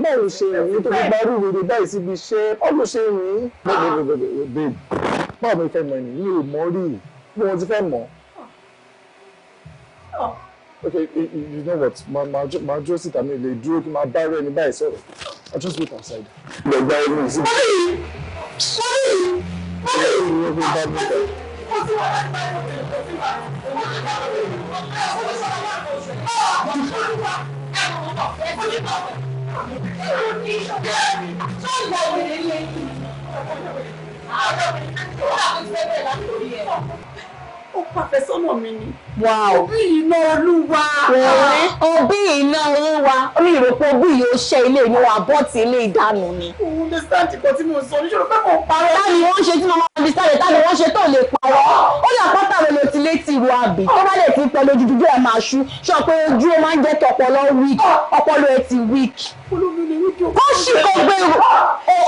Báwo ṣe rìn tó fi parí rere báyìí síbi iṣẹ́? Báwo ṣe rìn? Babe, báwo mo fẹ́ mọ ẹni? Mi ò mọ rí. Bí wọ́n ti fẹ́ mọ̀. Okay, you know what? Máa dúró síta mi lè dúró kí n máa bá rẹ̀ ní báyìí sọ̀rọ̀. I'll just wait outside. Lọ gba ẹni sí.
Ó pàfẹ́sọ́nà mi ni.
Wow.
Òbí iná Olúwa.
Òbí iná Olúwa. Orí ìròpọ̀ òbí yóò ṣe ilé ìní wa bọ́ọ̀tì ilé ìdáná ni.
Ó understand nǹkan tí mo sọ níṣòro pé kò parọ́.
Táni wọ́n ṣe tí mo máa understand táni wọ́n ṣe tó lè parọ́. Ó yà pátá rẹ̀ ló ti létí ìrù àbí. Tó bá lè ti pẹ́ lójú dúdú ẹ̀ máa ṣú. Ṣé ọ̀pẹ ojú ó máa ń jẹ́ kí ọpọlọ weak. Ọpọlọ ẹ̀ ti weak. Ó ṣì kò gbé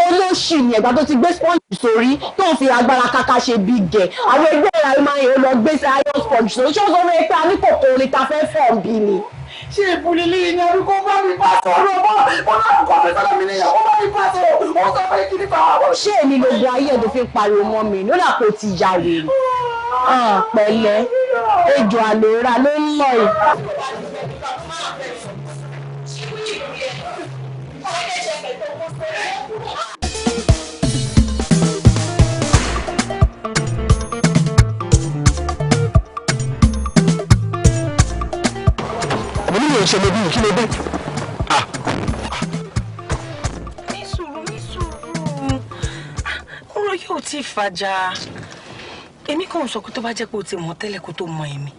olóṣì ní ẹ̀gbá tó ti gbé sponge sórí tó ń fi agbára kaka ṣe bí gẹ̀. Àwọn ẹgbẹ́ ìlànà máa ń yọ lọ gbé sí iron sponge sórí. Ṣé ó sọ fún mi pé a ní kòkòrò ní ta fẹ́ fọ̀ bí ni?
Ṣé ìbúlílé ni arúgbó bá mi bá sọ̀rọ̀ mọ́ láti kọ́ fẹ́ sọ́dọ̀ mi nìyà ó bá mi bá sọ̀rọ̀ ó sọ pé kí ni bá wà.
Ṣé èmi lóògùn ayé ẹ̀ tó fi ń pariwo mọ́ mi ló dà kó ti ya wèrè? Pẹ̀lẹ́ ejò àlòrà ló ń lọ yìí.
Mo ní ìyẹn ṣe mo bí kí ló dé?
Ní sùúrù. Ọ̀rọ̀ yóò ti fàjà. Èmi kàn sọ pé tó bá jẹ́ pé o ti mọ̀ tẹ́lẹ̀ kó tó mọ èmi.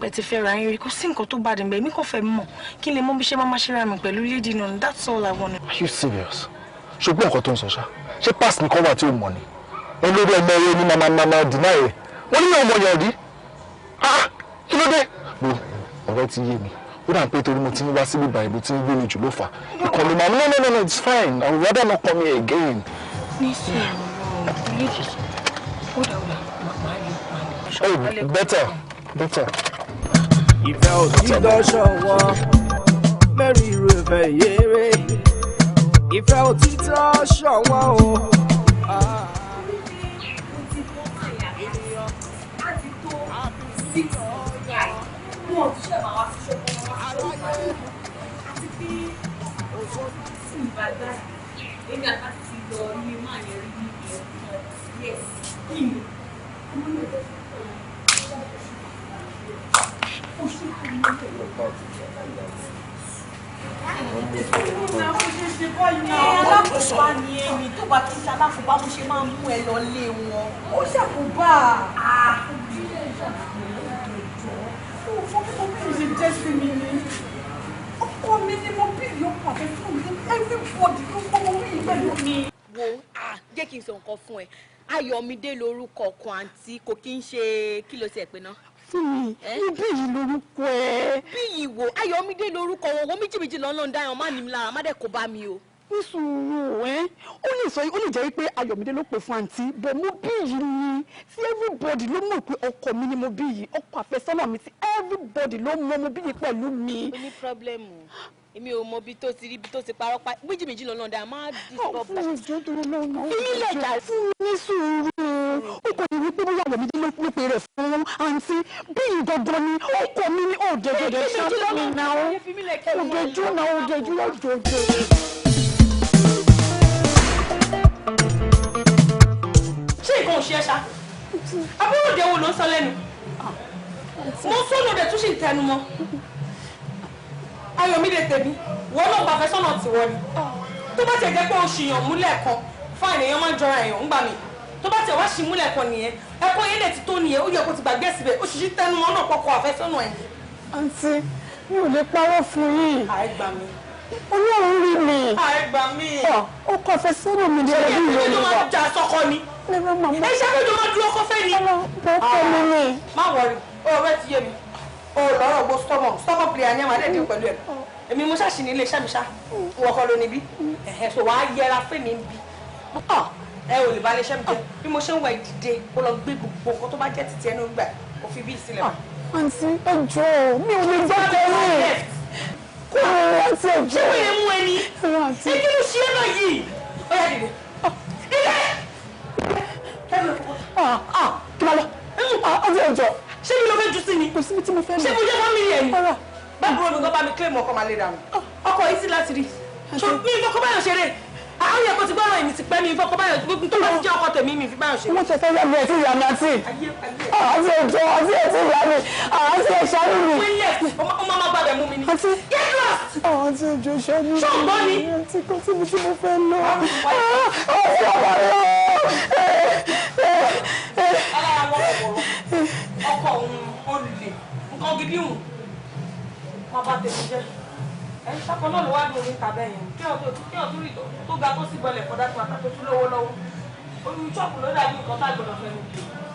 Pé ti fẹ́ ra yín rí kó sí nǹkan tó bá dé ńbẹ̀. Èmi kàn fẹ́ mọ̀ kí n lè mọ̀ bí ṣe máa ṣe ra mi pẹ̀lú lady náà. That's all I want.
Are you serious? Ṣùgbọ́n nǹkan tó ń sọ ṣá. Ṣé pass nìkan wà tí o mọ̀ ni? Olórí ọmọ ẹ̀rọ ni màmá deny ẹ̀. Wọ́n ní ọmọ yẹn rí. Kí ló dé? Ọ̀rẹ́ ti yé mi. Ó dà pé torí mo ti ń wá síbí báyìí mo ti ń gbé mi jù ló fà. Ìkànnì màmú no, it's fine. I would rather not come here again.
Ní sùúrù.
Oh, better.
Ìfẹ́ òtítọ́ ṣọ̀wọ́n mẹ́rin irú ìfẹ́ yéré. Ìfẹ́ òtítọ́ ṣọ̀wọ́n o.
Alákòóbá ni èmi tó bá kí alákòóbá mo ṣe máa ń mú ẹ lọ lé wọn. Ó ṣàkóbá. jẹ́ sí mi ni. Ọkọ mi ni mo bí ìyókù àfẹ́fún mi. Everybody ló fọ́ mo rí pẹ̀lú mi.
Wo jẹ́ kí n sọ nǹkan fún ẹ. Ayọ̀mídé lorúkọ ọkàn àǹtí kò kí ń ṣe kí ló ti ẹ̀ pé náà.
Fún mi, bí yìí lorúkọ ẹ.
Bí yìí wo Ayọ̀mídé lorúkọ wọn wo méjì lọ́nà ń dáyàn má ní mi lára má dẹ̀ kó bá mi o.
Ní sùúrù ó lè jẹ́ pé Ayọ̀mídé ló pè fún àǹtí bọ̀ mo bí yìí ni tí everybody ló mọ̀ pé ọkọ mi ni mo bí yìí ọkọ àfẹ́sọ́nà mi tí everybody ló mọ̀ mo bí yìí pẹ̀lú mi.
Ó ní pírọ́blẹ́mù èmi ò mọ bí tó ti rí bí tó ti parọ́ pa méjì lọ́nà dáa má disturb
fún ìjọ tó lọ́nà ìmílẹ̀ jà fún ní sùúrù ó kò ní wípé bóyá Ayọ̀mídé ló pè rẹ̀ fún àǹtí bí ìgangan ni ọkọ mi ni òdejò ṣáàtì náà òdejò
ṣé nǹkan ò ṣe é ṣá abúrò òde wo ló ń sọ lẹ́nu mo sọ́nà òde tún ṣì ń tẹnu mọ́ Ayọ̀mídé tèmi wọ́n náà gbàfẹ́ sọ́nà tiwọ́ ni tó bá tẹ̀ jẹ́ pé o ṣìyàn múlẹ̀ kan fáìn èèyàn máa ń jọra èèyàn ń gbà mí tó bá tẹ̀ wá ṣì múlẹ̀ kan nìyẹn ẹ̀kọ́ yẹn lè ti tó nìyẹn ó yẹ kó ti gbàgbé síbẹ̀ ó ṣì tẹnu mọ́ náà kọ́kọ́ àfẹ́sọ́nà ẹ̀.
àǹtí mi ò lè parọ́ fún yín.
àìgbà mi.
Ọlọ́run rí mi.
àìgbà mi.
ó kọ́ fẹ́ sọ́nà mi lé ọdún yìí.
ṣé ló máa jà sọ́kọ ni. ẹ ṣe àpéjọ máa dúró kọfẹ́ ni.
ọkọ mi ni.
má wọrí ọ̀rẹ́ ti yé mi o lọ́rọ̀ gbó stọ́mọ̀ player ní àwọn àdéhùn pẹ̀lú ẹ̀ èmi mo ṣàṣì ní ilé iṣẹ́ mi ṣá wọ́n kọ́ ló níbí so wàá yẹra fẹ́mi ń bí ẹ ò lè bá ilé iṣẹ́ mi jẹ bí mo ṣe ń wọ ìdìde kó lọ gbé gbogbo nǹkan tó bá jẹ́ títí ẹnu gbà kó fi bí ìsílẹ̀ wá.
àǹtí ẹjọ́ mi ò lè gbọ́ tẹ́lẹ̀ kó o rántí ẹjọ́.
ṣé wọ́n yẹ mú ẹni ẹ kí ló ṣe é náà yìí ó yà dìde ilé kẹ́mi lọ fọwọ́.
kí ló lọ àǹtí ẹjọ́.
ṣé mi ló fẹ́ jù sí ni.
kò síbi tí mo fẹ́ lọ.
ṣé mo jẹ́ fámìlì ẹ̀ ni. báwo ni bá mi claim ọkọ máa lè dànù. ọkọ yìí sí láti rí. mi ìfọkọ báyọ̀ ṣeré. àwọn yẹ kó ti gbọ́rọ̀ èmi ti pẹ́ mi ìfọkọ báyọ̀ tó bá ti jẹ́ ọkọ tèmi mi fi báyọ̀ ṣeré.
wọ́n ti fẹ́ yá mi ẹ̀ tí ìyá mi àti. àti ẹjọ́ àti ẹ̀tí ìyá mi àti ẹ̀ṣánú mi.
ó máa gbàgbẹ́ mú mi ni.
àti àti ẹjọ́ ṣánú mi.
ṣọ́ọ̀gbọ́n ni.
àti kò síbi tí mo fẹ́ lọ.
ọkọ òun olùlé nǹkan gidi hùn wọn bá tèmi jẹ ẹ ṣàkọ náà ló wá dùn orin tàbẹ yẹn kí ọdún rí tó ga tó sì bọlẹ̀ kọdá tó àtàkó tún lówó lọ́wọ́ olú ṣọ́ọ̀bù ló dàbí nǹkan tá gbọ́dọ̀ fẹ́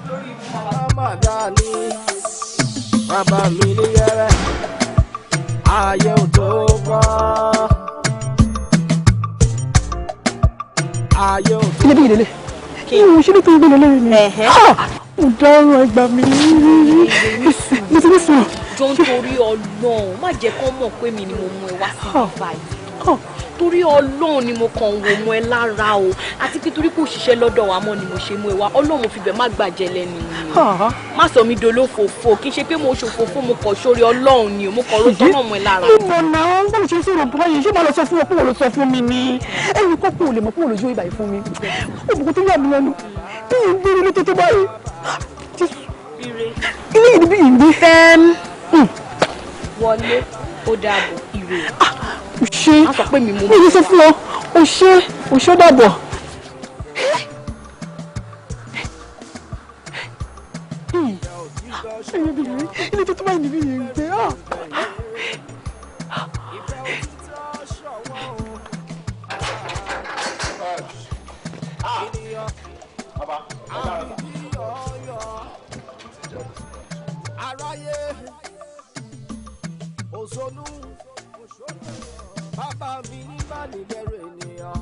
lórí ìlú bàbá.
Bàbá ni bàbá mi ní yẹrẹ ayé ò tó kọ́ ayé ò tó.
ilé bí ìdílé ṣé ní tó ń gbé lélẹ́rìí mi. mo dárò ẹgbà mi mo ti ní sùn.
jọ ń torí Ọlọ́run má jẹ́ kán mọ̀ pé mi ni mo mú ẹ wá sí báyìí torí Ọlọ́run ni mo kàn wò mọ́ ẹ lára o àti pé torí kò ṣiṣẹ́ lọ́dọ̀ wa mọ́ ni mo ṣe mú ẹ wá Ọlọ́run mo fi bẹ̀ má gbàjẹ́ lẹ́nu mi o má sọ mi dolófòfò kì í ṣe pé mo ṣòfòfò mo kàn sórí Ọlọ́run ni o mo kàn rojọ́ náà mọ́ ẹ lára.
mo mọ̀ náà bó ṣe sọ̀rọ̀ bọ́ yìí ṣé máa lọ sọ fún ọ pé wọ́n lọ sọ fún mi ni ẹ̀yin kọ́ pé o lè mọ̀ pé wọ́n lọ jó ìbàyìí fún mi òbùkún tó yà mí lẹ́nu bí ìgbéró ló tètè báyìí ilé ìdí bí ìgbé fẹ́ẹ́m.
wọlé ó dàbọ̀ ire.
o ṣe
má sọ pé mi mú.
mi ò sọ fún ọ o ṣe dàbọ̀. ilé tó tó báyìí níbí yìí ń gbé.
Aráyé òṣòlù bàbá mi ní bánìlẹ́rù ènìyàn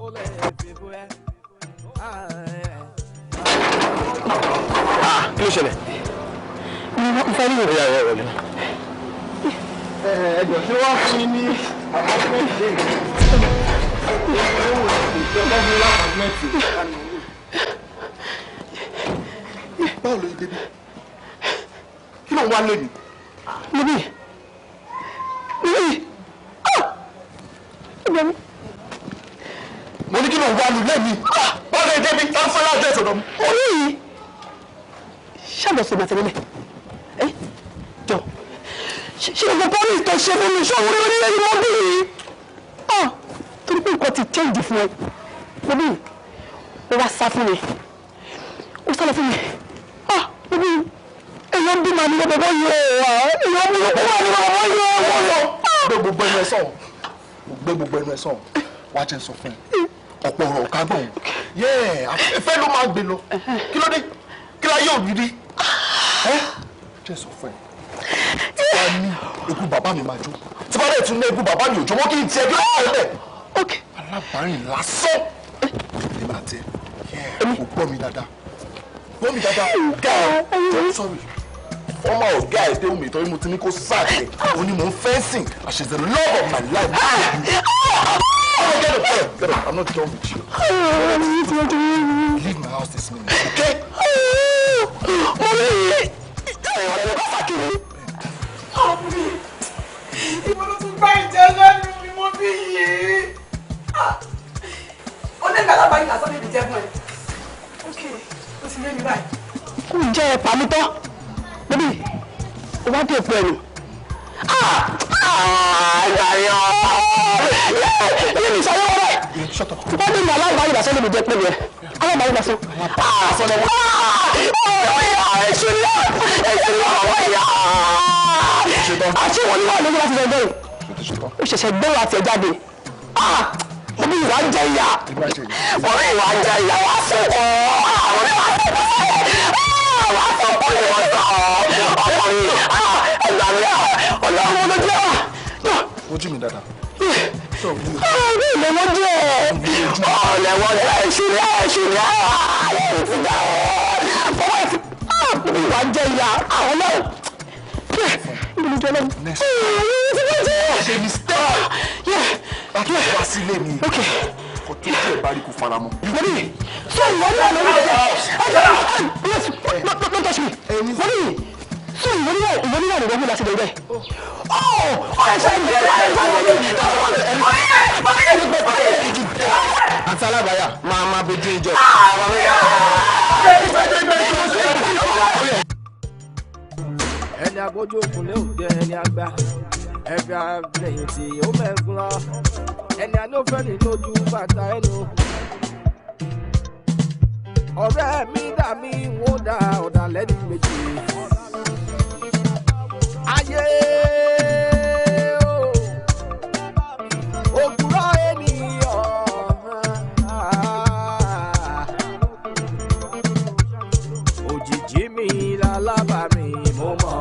ó lè fi bú ẹ.
kí ló ṣẹlẹ̀?
ìfẹ́ rí
ìwé ayé wọlé.
ẹjọ́ tí wọ́n fún mi ní apọ́tímẹ́ǹtì lẹ́yìn ìjọba fún lápọ́tímẹ́ǹtì. báwo ló yẹ débi? kí ló ń wá lónìí?
níbí
mo ní kí ló ń wá lu lẹ́mí. báwo ló yẹ débi? tá a fọlá ọjọ́ ìṣòro mi.
orí yìí ṣàlọ́sọ̀ màtẹ́lẹ́lẹ̀ jọ ṣe ìgbà pọ́lìsì tó ṣe fún mi ṣọ́wọ́ rí orílẹ̀ yìí wọ́n bí yìí torí pé nǹkan ti change fún ẹ wọ́n bí ó wá sá fún mi ó sálọ fún mi wọ́n bí èèyàn
ń bí màá ní gbogbo yìí ìyá mi ló wà ní ọmọ yìí
gbé gbogbo ẹnu ẹ sọ̀hún gbé gbogbo ẹnu ẹ sọ̀hún wá jẹ́ sọ fún ẹ ọ̀pọ̀ ọ̀rọ̀ ọ̀ká gbọ̀n afẹ́fẹ́ ló máa gbé lọ kí ló dé kí láyé òrìrí jẹ́ sọ fún ẹ tí bá ní ikú bàbá mi máa jó tí bá lè tún ní ikú bàbá mi ò jó wọ́n kí n tiẹ̀ kí ló wà lẹ̀ alábàárìn lásán ní máa tẹ kò gbọ́ mi dáadáa guy sorry former ọ̀gá ẹ̀ dé omi ìtọ́jú mo ti ní kó sáàkì ó ní mò ń fẹ́ǹsìn and she's the love of my life. Get up. I'm not done with you. Leave my house this minute, okay?
Ìwọ ló tún bá ìjẹ lẹ́nu mi mo bí yìí. Ó ní ìgbàlá báyìí lásán níbi jẹ́ fún ẹ. Ok, ó ti lé mi báyìí.
Kú jẹ́ ẹ̀pà mi tán. Bébí, o bá dé pẹ̀lú. Ilé mi sáré wọ́n rẹ̀. Tí wọ́n ní ìmọ̀ aláìbáyìí lásán níbi jẹ́ pẹ̀lú ẹ̀. Aláìbáyìí lásán. Sọ̀rọ̀ wọ́n. Èṣù ni ọ̀wọ́ ìyá. Àṣé wọ́n ní wà lórí láti lọ bẹ́ẹ̀. Ó ṣẹ̀ṣẹ̀ gbé wa tẹ̀ jáde. Bébí ìwà ń jẹ ìyá. Ọ̀rẹ́ ìwà ń jẹ ìyá wá sọ̀kọ̀. Àwọn ìwà ń jẹ ìyá wá sọ̀kọ̀ ìwà sọ̀kọ̀. Ọkùnrin ẹ̀gbà mi ọlọ́run olójú ẹ̀.
Ojú mi dáadáa.
Ilé wọ́n jẹ́ ọ̀lẹ̀ wọ́n jẹ́ ìṣúná ayé ti dà ọ́. Bọ́lá ti ìwà ń jẹ ìyá àwọn náà. Ìbùdó lọ́wọ́.
Ṣé mistake? Láti wá sílé mi. Kò tó tí ẹ̀ bá rí kò fara mọ́.
Mọ́rí, sọ ìwọ́n náà lórí ẹ̀jẹ̀. Don't touch me. Mọ́rí, sọ ìwọ́n náà lórí ẹ̀jẹ̀ láti lè rẹ̀.
Àti alábàáyà máa bójú ìjọ.
Ẹni agbójú òkun lé òde ẹni àgbà ẹbí àlẹyìn tí ó mẹ́gun lọ ẹni anófẹ́ ní lójú bàtà ẹnu. Ọ̀rẹ́ mi dà mí wọ́n dá ọ̀dàlẹ̀ ní méjì. Ayé òkúrọ̀ ènìyàn. Òjijì mi lálábà mi mo mọ̀.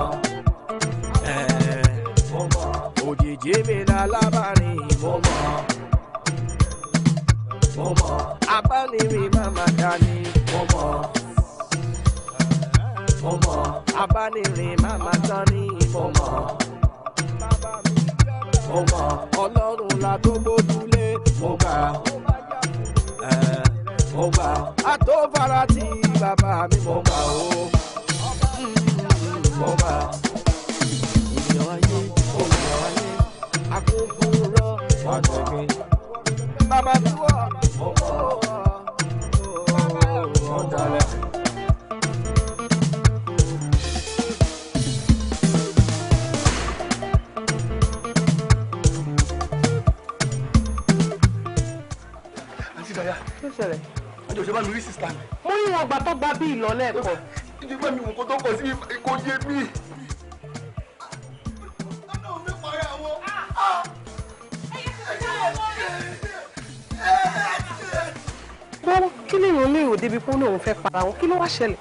Òjijì mi lálábà mi mo mọ̀. Abánirìn màmá dání mo mọ̀. Abánirìn màmá dání mo mọ̀. Ọlọ́run la tó gbójúlé mo gbà. Àtòfara tí bàbá mi mo gbà o. Mo gbà. Ènìyàn ayé, akókòrò wà gbẹ̀gbẹ̀. Bàbá mi wọ̀ ọ̀dàlẹ̀.
Ṣẹlẹ̀ ọjọ́ ìṣẹ́ bá mi rí sísá mi.
Mo ní wọn gbà tó gba bí ìlọ́lẹ̀ kọ.
Ìjọba mi wò kó tó kọ sí kò yé mi.
Wọ́n kí lè rún ní ìròdé bí fún òun fẹ́ para wọn kí ló wá ṣẹlẹ̀?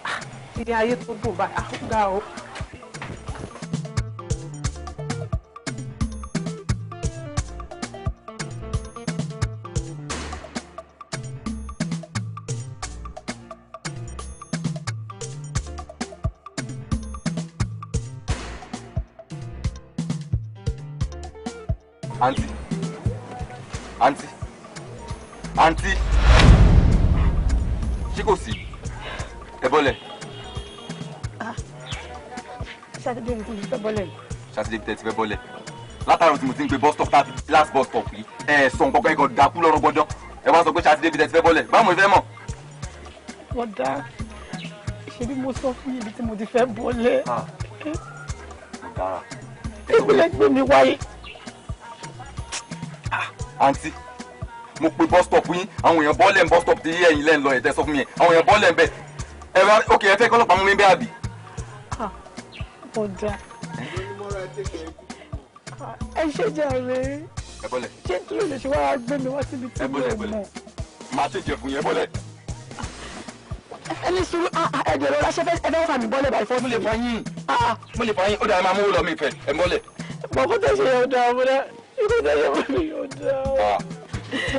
Ilé ayé tó dùn báyìí ga o.
Àǹtí ṣé kò sí ẹ bọ́lẹ̀.
Sátidé ni mo ti fẹ́ bọ́lẹ̀.
Sátidé bí tẹ́ ti fẹ́ bọ́lẹ̀ látàrí tí mo ti ń gbé bus stop tàbí last bus stop yìí ẹ sọ nǹkan kan ẹ̀kan dákú lọ́rọ̀ gbọ́dọ̀ ẹ wá sọ pé Sátidé bí tẹ́ ti fẹ́ bọ́lẹ̀ báwo ni fẹ́ mọ̀.
Wọ́n dá ṣe bí mo sọ fún yìí tí mo ti fẹ́ bọ́lẹ̀. Ìpínlẹ̀ gbé mi wáyé.
Àǹtí mo pe bus stop yín àwọn èèyàn bọ́ọ̀lẹ̀ ń bus stop tí ẹ̀yin lẹ́ ń lọ ẹ̀tẹ́ sọ fún mi yẹn àwọn èèyàn bọ́ọ̀lẹ̀ ń bẹ̀ ẹ wá ókè ẹ fẹ́ kọ́lọ́pàá mú mi bẹ́ẹ̀ àbí.
ọ̀dà ẹ ṣe jàre ṣé tí ló lè ṣe wá gbé mi wá síbi tí mo mọ̀.
máa ṣe jẹ fún yẹn bọ́lẹ̀.
ẹni sùúrù ẹ̀jẹ̀ lọ́la ṣe fẹ́ ẹ̀fẹ́ fà mí bọ́lẹ̀ báyìí fọ́.
mo lè fọyín ó dà ẹ máa mú lọ mi fẹ́ ẹ bọ́lẹ̀.
mọ̀ kó tẹ̀ ṣe yóò dá ọmọ náà ikú tẹ̀ ṣe fún mi yóò dá ọ. Ṣé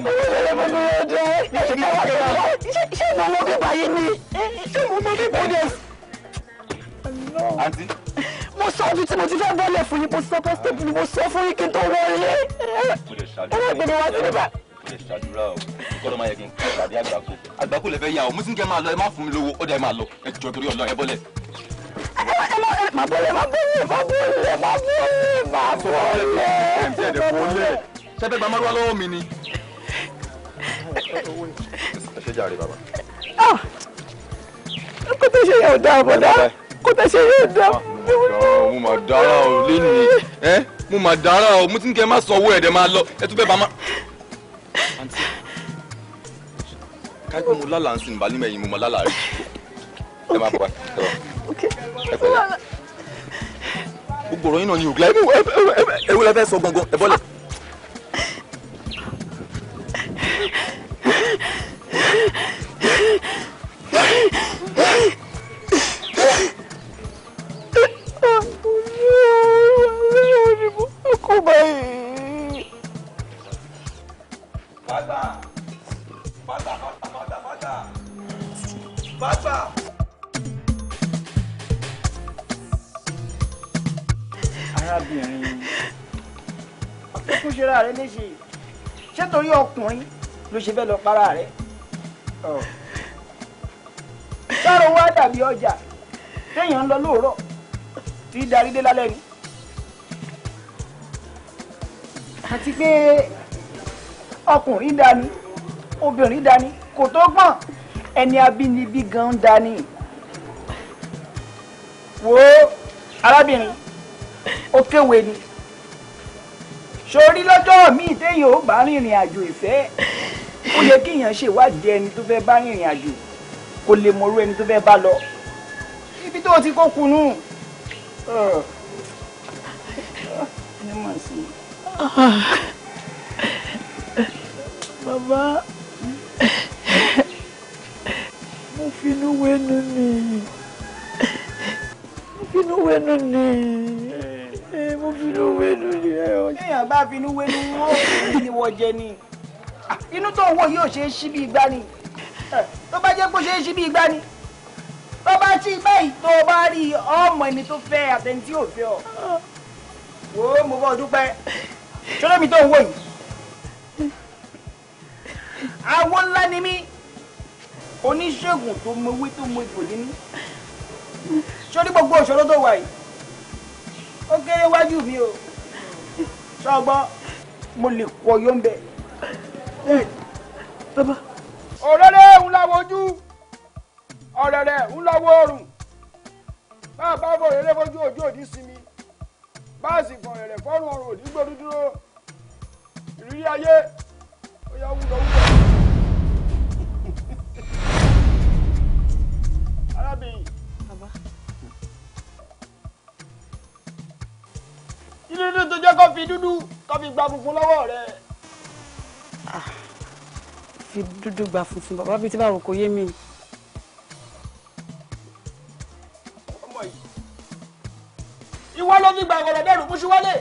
mo mọ bíbá yìí ni? Ṣé mo mọ bíbá yìí?
Àǹtí.
Mo sọ ibi tí mo ti fẹ́ bọ́lẹ̀ fún yín, mo sọ pọ́sítẹ́pù ni mo sọ fún yín kí n tó wọlé. Ẹ wá gbẹ̀dẹ̀ wá sí níbà.
Mo lè ṣàdúrà o, kọ́dọ̀ máa yẹ kí n pàdé àgbákò. Àgbákò lè fẹ́ yà o, mo sì ń kẹ́ máa lọ, ẹ má fún mi lówó, ó dẹ̀ máa lọ, ẹ jọ torí Ọlọ́run ẹ bọ́lẹ̀.
Má bọ́lẹ̀.
Ṣẹ́fẹ́ gba márùwá lọ́wọ́ mi ni. Ẹ ṣe jàre bàbá.
Kó tẹ́ ṣe yóò dá bọ̀dá. Kó tẹ́ ṣe yóò dá.
Mo mà dára o lénìí. Mo mà dára o, mo ti ń kẹ́ má sanwó ẹ̀dẹ̀ máa lọ, ẹ tún fẹ́ bá má. Àǹtí, káyọ̀ mo lálàá ń sìn balùwẹ̀ yìí mo mọ lálàá rí. Ẹ máa bọ̀ wá, ẹ pẹ̀lẹ́. Gbogbo ọ̀rọ̀ yín náà ni ògùn láì ewu lẹ́fẹ̀ẹ́ sọ gangan ẹ bọ́lẹ̀.
Arábìnrin, ọkùnrin ṣe ra rẹ léṣe, ṣé torí ọkùnrin ló ṣe fẹ́ lọ para rẹ̀? Sáró wá dàbí ọjà téèyàn ń lọ lóòrọ̀ tí darí dé lálẹ́ ni. Àti pé ọkùnrin dání, obìnrin dání, kò tó gbọ́n ẹni abínibí gan dání. Wo arábìnrin, ó kéwèé ni. Sórí lọ́jọ́ míì téèyàn ó bá rìnrìn àjò ìfẹ́, ó yẹ kéèyàn ṣèwádìí ẹni tó fẹ́ bá rìnrìn àjò kó lè mọrú ẹni tó fẹ́ bá lọ. Ibi tó ti kó kunú.
Bàbá, mo finú wẹ́nu ni.
Téèyàn bá finú wẹ́nu ó fi ní wọ́n jẹ ni. Inú tó ń wò yóò ṣe é ṣí bí igbá ni. Tó bá jẹ́ kó ṣe é ṣí bí igbá ni. Tó bá ṣí báyìí tó bá rí ọmọ ẹni tó fẹ́ àtẹni tí ò fẹ́ ọ. Wò ó mo bọ́ dúpẹ́. Ṣọlá mi tó ń wò yìí. Àwọn ńlá ni mí. Oníṣègùn tó mọ ewé tó mọ ipò nínú. Sórí gbogbo ìṣòro tó wà yìí. Ó kéré wájú mi o. Ṣọgbọ́n mo lè kọ yó ń bẹ.
Bàbá.
Ọ̀rẹ́rẹ́ ń láwọ ojú. Ọ̀rẹ́rẹ́ ń láwọ ọrùn. Bá a bá bọ̀ rẹ́rẹ́ fojú ojú òdì sinmi. Bá a sì fọ̀ rẹ̀rẹ̀ fọ́rùn ọrùn òdì gbòdú dúró. Ìrírí ayé ó yá wúlọ wúlọ. Arábìnrin.
Bàbá.
Dúdú tó jẹ́ kó fi dúdú kó fi gba funfun lọ́wọ́ rẹ̀.
Fi dúdú gba funfun bàbá bíi tí báwo kò yé mi.
Ọmọ yìí. Ìwọ ló fi gba ìrọ̀lẹ́ dẹ́rù búṣú wálé.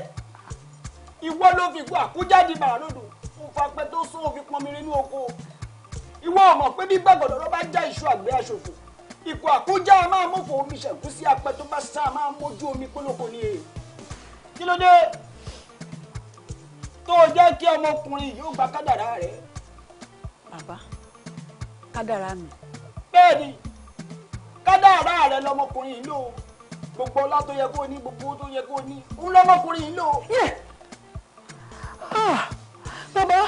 Ìwọ ló fi kú àkújáde bàrà lódò. Fún fapẹ́ tó sún òfin pọnmi nínú oko. Ìwọ ọmọ pé bí gbàgbọ́dọ̀ ló bá já iṣu àgbẹ̀ aṣòfò. Ìkọ̀ àkújá máa mú fò omi ṣẹ̀kú sí apẹ tó bá sá máa mójú omi pólókò ní èrè. Kí ló dé? Tó jẹ́ kí ọmọkùnrin yóò gba kádàrá rẹ̀.
Bàbá, kádàrá mi.
Bẹ́ẹ̀ni, kádàrá rẹ̀ lọmọkùnrin yìí lò. Gbogbo ọlá tó yẹ kó ní, gbogbo tó yẹ kó ní, òun lọmọkùnrin yìí lò.
Bàbá,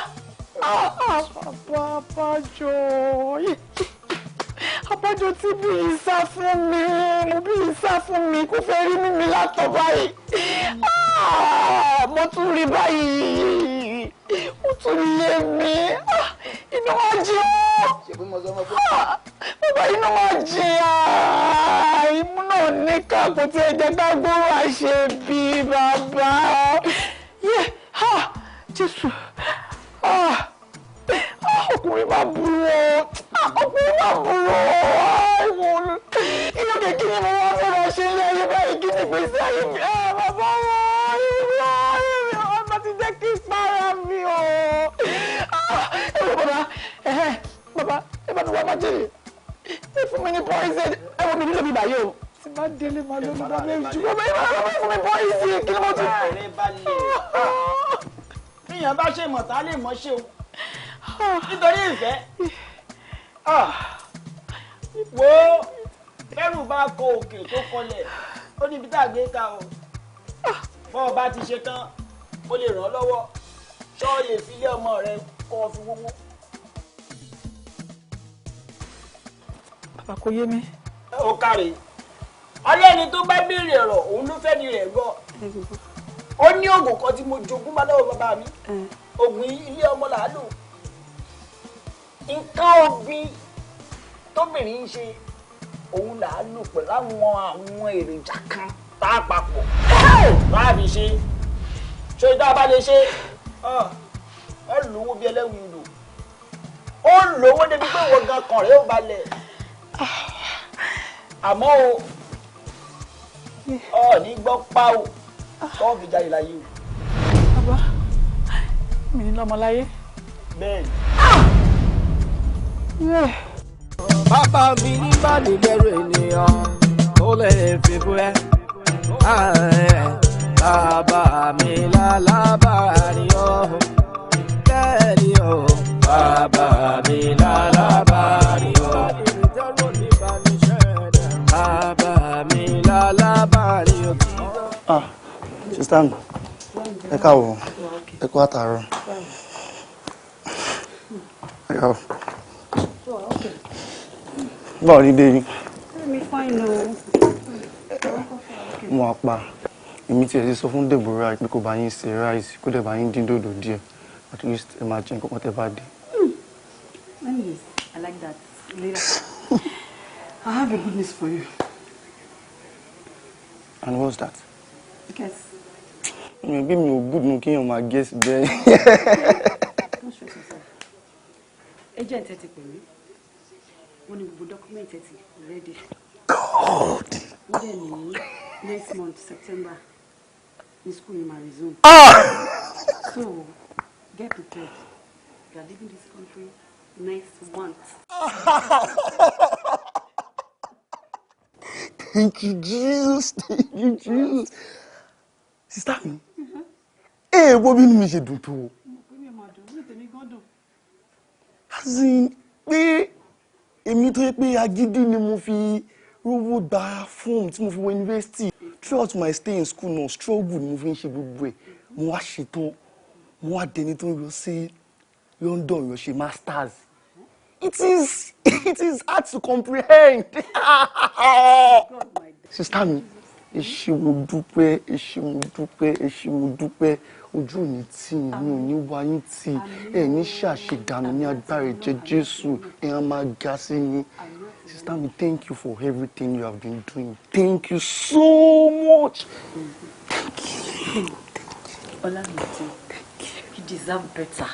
Abájọ tí bí ìsá fún mi, mo bí ìsá fún mi, kò fẹ́ rí mímí látọ̀ báyìí. Mo tún rí báyìí, ó tún yé mi, inú wa jẹ́ ọ́. Bàbá
inú wọn jìyà imú náà ní káàpọ̀ tí ẹ jẹ́ ká gbóró àṣẹ bí bàbá Jésù ọkùnrin máa burú ọkùnrin máa burú inú kékeré ni mo wá fẹ́ràn ṣe ilé ayé báyìí kí ni gbèsè ayé mi bàbá wọn ọmọ ti jẹ́ kí n para mi o bàbá ẹ bá mi wá máa jèrè ẹ fún mi ní poison ẹ wọ́n mi nílò mi báyìí o tí bá délé máa lómi bá mi jù bàbá ẹ bá fún mi poison kí ni mo ti.
níyàn bá ṣe mọ̀tá lè mọ́ ṣe o nítorí ìfẹ́ wo bẹ́rù bá kọ òkè tó kọlẹ̀ ó níbi tá a gbé ká o bọ́ ọ bá ti ṣe tán ó lè ràn ọ́ lọ́wọ́ ṣọ́ lè fi ilé ọmọ rẹ kọ́ ọ fi wówó.
bàbá kò yé mi.
ó káre ọlẹ́ni tó bá béèrè ọ̀rọ̀ òun ló fẹ́ ni rẹ̀ gbọ́ ó ní oògùn kan tí mo jogún bá lọ́wọ́ bàbá mi oògùn ilé ọmọ là á lò nǹkan ọ̀gbìn tóbìnrin ń ṣe òun là á lò pẹ̀lú àwọn èròjà kan tá a papọ̀ láàbì ṣe ṣé tá a bá lè ṣe ọ lówó bí ẹlẹ́wìn lò ó lówó débi pé ìwọ gan kan rẹ̀ ó balẹ̀ àmọ́ o ní gbọ́ pa o kọ́ fi jáde láyé o.
bàbá mi ní lọ́mọ láyé.
bẹ́ẹ̀ni.
Bàbá mi ní bá ní bẹ̀rù ènìyàn ó lè fi bú ẹ. Bàbá mi lálábàárà ni ó bẹ́ẹ̀ ni ó. Bàbá mi lálábàárà ni ó. Bàbá mi lálábàárà ni ó.
Sista mi, ẹ káàbọ̀, ẹ kú àtàárọ̀. Ẹ káàbọ̀. Báwo ni dé yín?
Mi fine o.
Mo wá pa. Èmi tí ẹ ti sọ fún Deborah pé kó bá yín ṣe rice, kó dẹ̀ bá yín dín dòdò díẹ̀. At least ẹ máa jẹ nǹkan kan tẹ́ bá dé.
Anyways, I like that. Later. I have a good news for you.
And what's that?
Guess.
Mi ò good nù kéèyàn máa guess bẹ́ẹ̀.
Don't stress yourself. Agent ẹ ti pè mí. Wọ́n ní gbogbo document ẹ ti ready.
God!
Wọ́n dẹ̀ ní next month, September, ní school yìí máa resume. So, get prepared. You are leaving this country next month.
Thank you, Jesus. Thank you, Jesus. Sister mi. Wo bí inú mi ṣe dùn tó. As in, pé èmi tó yẹ pé agídí ni mo fi rówó gba fọ́ọ̀mù tí mo fi wọ university. Throughout my stay in school náà, struggle ni mo fi ń ṣe gbogbo ẹ̀. Mo wá ṣetán, mo wá dẹni tó ń lọ sí London lọ ṣe masters. It is hard to comprehend. Sister mi, ẹ ṣé mo dúpẹ́, ẹ ṣé mo dúpẹ́, ẹ ṣé mo dúpẹ́. Ojú òní tí mi ò ní wáyé tí ẹ ní ṣàṣedànù ní agbára ẹ̀jẹ̀ Jésù ẹ á máa ga sí yín. Sister mi, thank you for everything you have been doing. Thank you so much. Thank you.
Olamide, you deserve better.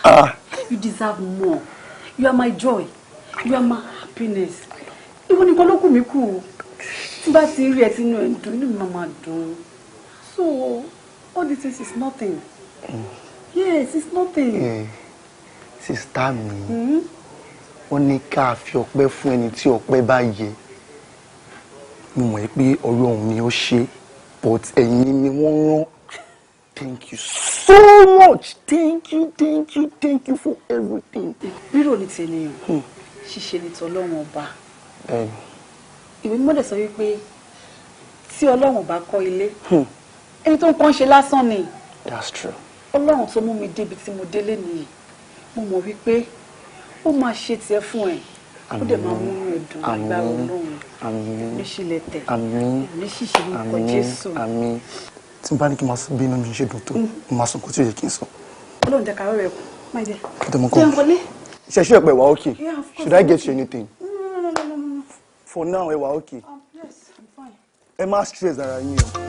You deserve more. You are my joy. You are my happiness. Ìwọ nìkan ló kù mí kù. Tí bá ti rí ẹ sínú ẹ̀ dùn, inú mi máa dùn. So, all this is nothing. Yes, it's nothing.
Sister mi, wọ́n ní ká fi ọpẹ́ fún ẹni tí ọpẹ́ bá yẹ. Mo mọ̀ pé Ọlọ́run ni ó ṣe, but ẹ̀yin ni wọ́n rán. Thank you so much. Thank you for everything.
Rírò ní tènìyàn, ṣíṣe ní tọlọ́run ọba. Ìwé mímọ́ dẹ̀ sọ wípé tí Ọlọ́run bá kọ́ ilé, ẹni tó ń kọ́ ń ṣe lásán ni.
That's true.
Ọlọ́run tó mú mi débi tí mo délé nìyí, mo mọ̀ wípé ó máa ṣe tiẹ̀ fún ẹ, ó dẹ̀ máa múnú ẹ dùn agbára Ọlọ́run. Ní ṣílẹ̀ tẹ̀, ní ṣíṣe orúkọ Jésù.
Àmín. Tí n bá ní kí n máa sọ bí inú mi ṣe dùn tó, mo máa sọ nǹkan tí ó yẹ kí n sọ.
Ọlọ́run jẹ́ ká rẹ̀ kù, máa jẹ́.
Jẹ́ n wọlé. Ṣé ẹ̀pẹ̀ wá okay? Should I get you anything?
No.
For now, ẹ wà okay.
Yes, I'm fine.
Ẹ má stress ara yín o.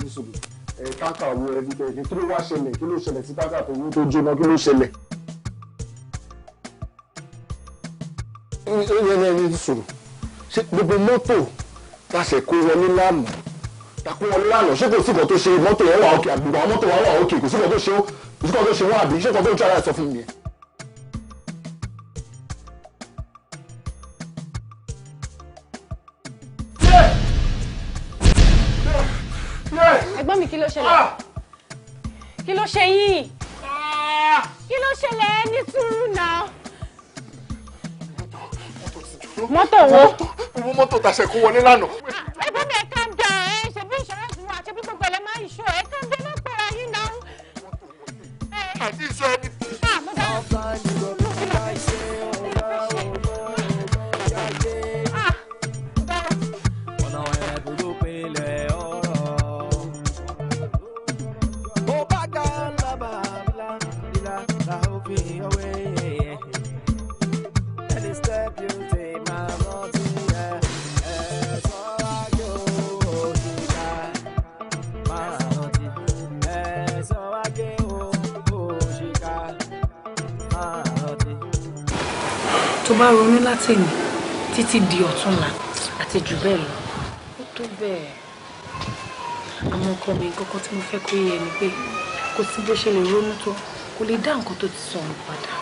nísòlù káàkà owó ẹbí tẹ̀lé kí ló wá ṣẹlẹ̀ kí ló ṣẹlẹ̀ sí káàkà tó wú tó jóná kí ló ṣẹlẹ̀. nísòlù ṣé gbogbo mọ́tò láṣẹ kó wọlé lánàá takó wọlé lánàá ṣé kò sí kan tó ṣe mọ́tò yẹn wà òkè àgbègbè àwọn mọ́tò wà wà òkè kò sí kan tó ṣe wọ́n àbí ṣé kan tó ń tún ara ẹ̀ sọ fún mi yẹn.
ẹ̀gbọ́n mi kí ló ṣẹlẹ̀ kí ló ṣe yín kí ló ṣẹlẹ̀ ní sùúrù náà. mọ́tò wo.
owó mọ́tò tàṣẹ kó wọlé lánàá.
ẹ̀gbọ́n mi ẹ calm down ẹ ṣe bí insurance wà àti bí gbogbo ẹ̀ lẹ́ máa ń ṣó ẹ calm down náà pẹ̀lú ayé náà.
àti ìṣe ẹni.
tó bá ronú láti ní títí di ọ̀túnla àti jù bẹ́ẹ̀ lọ ó tó bẹ́ẹ̀. àwọn ọkọ mi kọ́kọ́ tí mo fẹ́ kó yé ni pé kò sí bó ṣe lè ronú tó kò lè dá nǹkan tó ti sọnù padà.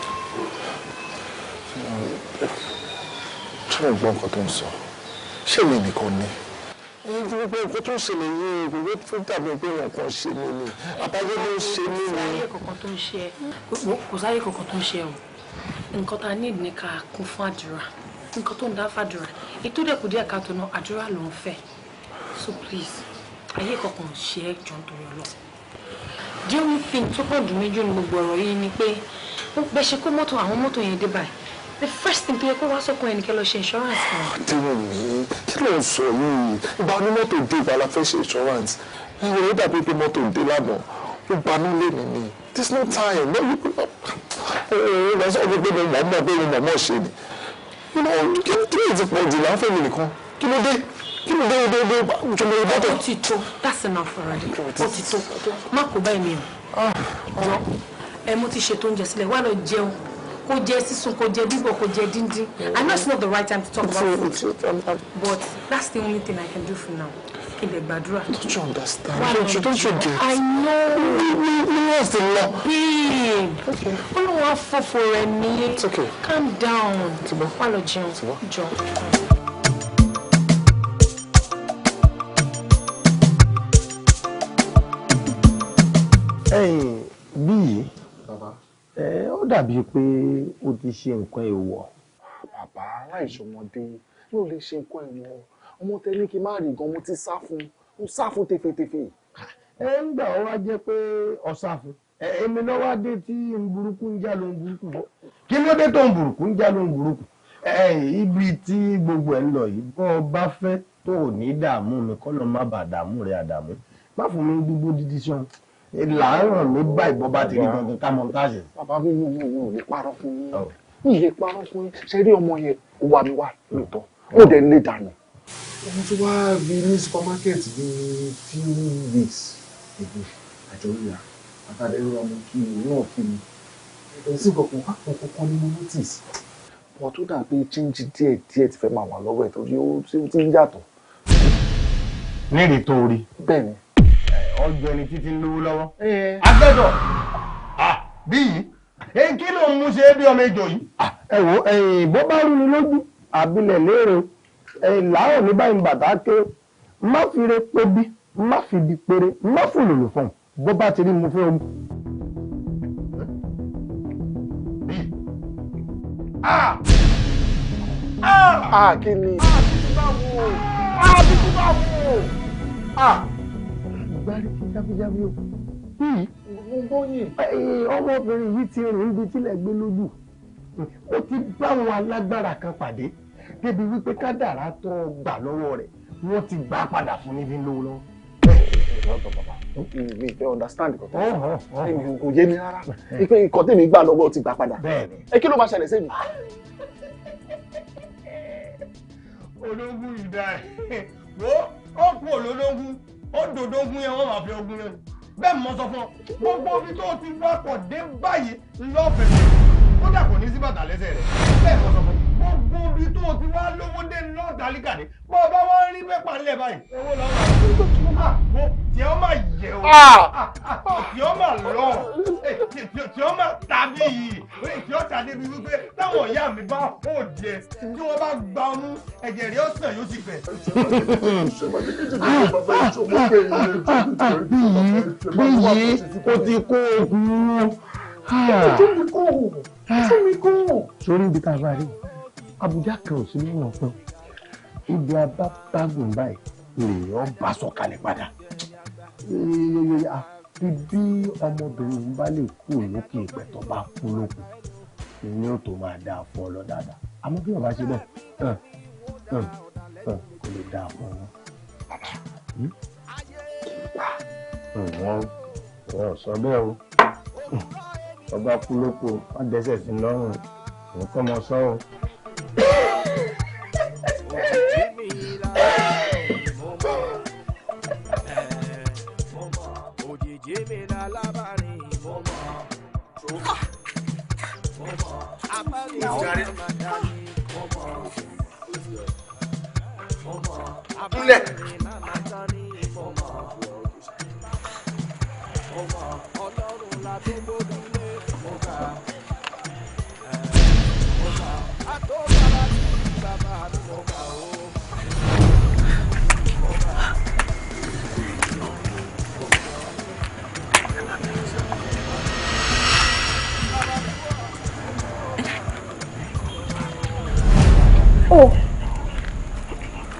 ṣé o gbọ́ nǹkan tó ń sọ ṣé mi nìkan ni. nítorí pé nǹkan tó ń ṣẹlẹ̀ yìí ìwé tó dàbí pé nǹkan ṣe mí ni àbájá ló ń ṣe mí ni.
kò sáyé kankan tó ń ṣe o nǹkan tá a ní ní ká kún fún àdúrà nǹkan tó ń dá fàdúrà ètò dẹ̀kù díẹ̀ ká tó ná àdúrà ló ń fẹ́ so please ayé kankan ṣe é jọ nítorí Ọlọ́run. the only thing tó pọ̀ dùn méjì ní gbogbo ọ̀rọ̀ yìí ni pé bẹ́ẹ̀ ṣe kó mọ́tò àwọn mọ́tò yẹn dé báyìí the first thing tó yẹ kó wá sọ́kàn ẹnìkẹ́ lọ ṣe insurance kan.
àdéhùn mi kí ló ń sọ yìí ìgbà ní mọ́tò dé ìgbà la fẹ́ ṣe insurance ìwé ó dàbí pé mọ́tò dé lánàá ó gbanú lé mi ni there's no time lọ sọ pé mo mọ̀ pé mo mọ̀ ṣe ni kí ló ti pọ̀ jù láǹfẹ̀ mi nìkan kí ló dé jọmọ ìbátọ̀.
ó ti tó that's enough already ó ti tó má kó báyìí mi o jọ ẹ mo ti ṣètò oúnjẹ sílẹ̀ wá lọ jẹun kó jẹ sísun kó jẹ bíbọ̀ kó jẹ díndín I know it's not the right time to talk about food but that's the only thing I can do for now. Don't
you understand? Don't you get?
I know.
What's the law?
Babe. Okay. I don't want for any.
It's okay.
Calm down. Follow John. John.
Bí ó dàbí pé o ti ṣe nǹkan èèwọ̀. Bàbá aláìṣọmọdé yóò lè ṣe nǹkan èèwọ̀. Ọmọ tẹ́lẹ̀ kí n má rí gan mo ti sá fún mo sá fún tefetefe.
ń gbà ọ wá jẹ́ pé ọ̀sá fún èmi náà wá dé tí ń burúkú ń já ló ń burúkú bọ́ kí ló dé tó ń burúkú ń já ló ń burúkú ibi tí gbogbo ẹ̀ ń lọ yìí bọ́ ọ bá fẹ́ tó ò ní dààmú mi kọ́ ló má bàa dààmú rẹ̀ àdàmú má fún mi gbogbo dídí sọ́n làárọ̀ mi bá ìbọn bá ti rí gangan ká mọ táṣẹ̀.
bàbá mi ò lè parọ́ fún yín mi lè parọ́ fún yín ṣe rí ọmọ yẹn ó wà mí wá lóòótọ́ ó dẹ̀ lè dànù. mo ti wá rí ní supermarket bíi few weeks ago àjọ ìyá àtàlẹ́rù ọmọ kí ni náà kí ni ẹ̀sìn sí kankan ní mo notice wọ́n tó dà pé chíńjì díẹ̀ díẹ̀ ti fẹ́ máa wà lọ́wọ́ ẹ̀ torí ó ti ń yàtọ̀.
nírì tó rí.
bẹ́ẹ̀ni.
ọjọ́ ni títí ń lówó lọ́wọ́. agbẹ́dọ̀ bí yìí kí ló ń mú ṣe é bí ọmọ ejò yìí. ẹ wo bó bá rú ni lójú àbílẹ̀ léèrè làwọn ní báyìí bàtà ké má fi re pé bí má fi di péré má fún lòlò fún un bó bá ti rí mo fẹ́ omi.
kí ni.
Ìgbárí ti jábíjábí o. Ọmọbìnrin yìí ti rìn níbi tílẹ̀ gbé lójú. Ó ti bá àwọn alágbára kan pàdé débi wípé kádàrá tó gbà lọ́wọ́ rẹ̀ wọ́n ti gbà padà fún níbi lówó lọ́wọ́.
Mi fẹ́ understand nǹkan tó ń sọ. Kò yé mi rárá. Ipe nǹkan tèmi gbà lọ́wọ́ ti gbà padà. Kí ló máa ṣẹlẹ̀ sí mi?
Ológun ìdá ẹ̀ wo ó kú olólógún ó dòdógún yẹn wọ́n máa fi ogun lẹ́nu bẹ́ẹ̀ mọ́ sọ fún ọ gbogbo ibi tó ti wákọ̀ dé báyìí lọ́fẹ̀ẹ́ kódà kò ní sí bàtà lẹ́sẹ̀ rẹ̀ bẹ́ẹ̀ mọ́ sọ fún gbogbo ibi tó ti wá lówó dé lọ́ọ̀dálíkà ní bọ́ ọba wọn rí pépà ńlẹ̀ báyìí owó lọ́wọ́ tí ó máa yẹ o tí ó máa lọ tí ó máa tàbí yìí tí ó tàbí bí wípé táwọn ìyá mi bá hò jẹ tí wọ́n bá gba ọmú ẹ̀jẹ̀ rẹ̀ ó sàn yóò sì fẹ̀. Bíyì ó ti kó oògùn sórí ibi tá a bá rí Àbújá kan ò sí nínú ọ̀pọ̀ ibi abábágùn báyìí èèyàn bá sọ̀kalẹ̀ padà àfi bí ọmọbìnrin yìí bá lè kú lókè ìpẹ̀tọ́ bá kú lókun ìní ò tó máa dáa fún ọ lọ dáadáa àmọ́ bí wọ́n bá ṣe bẹ́ẹ̀ kò lè dáa fún wọn sọ bẹ́ẹ̀ o ọba kú lóko wọ́n dẹ́sẹ̀ sí lọ́rùn nǹkan mọ sọ o.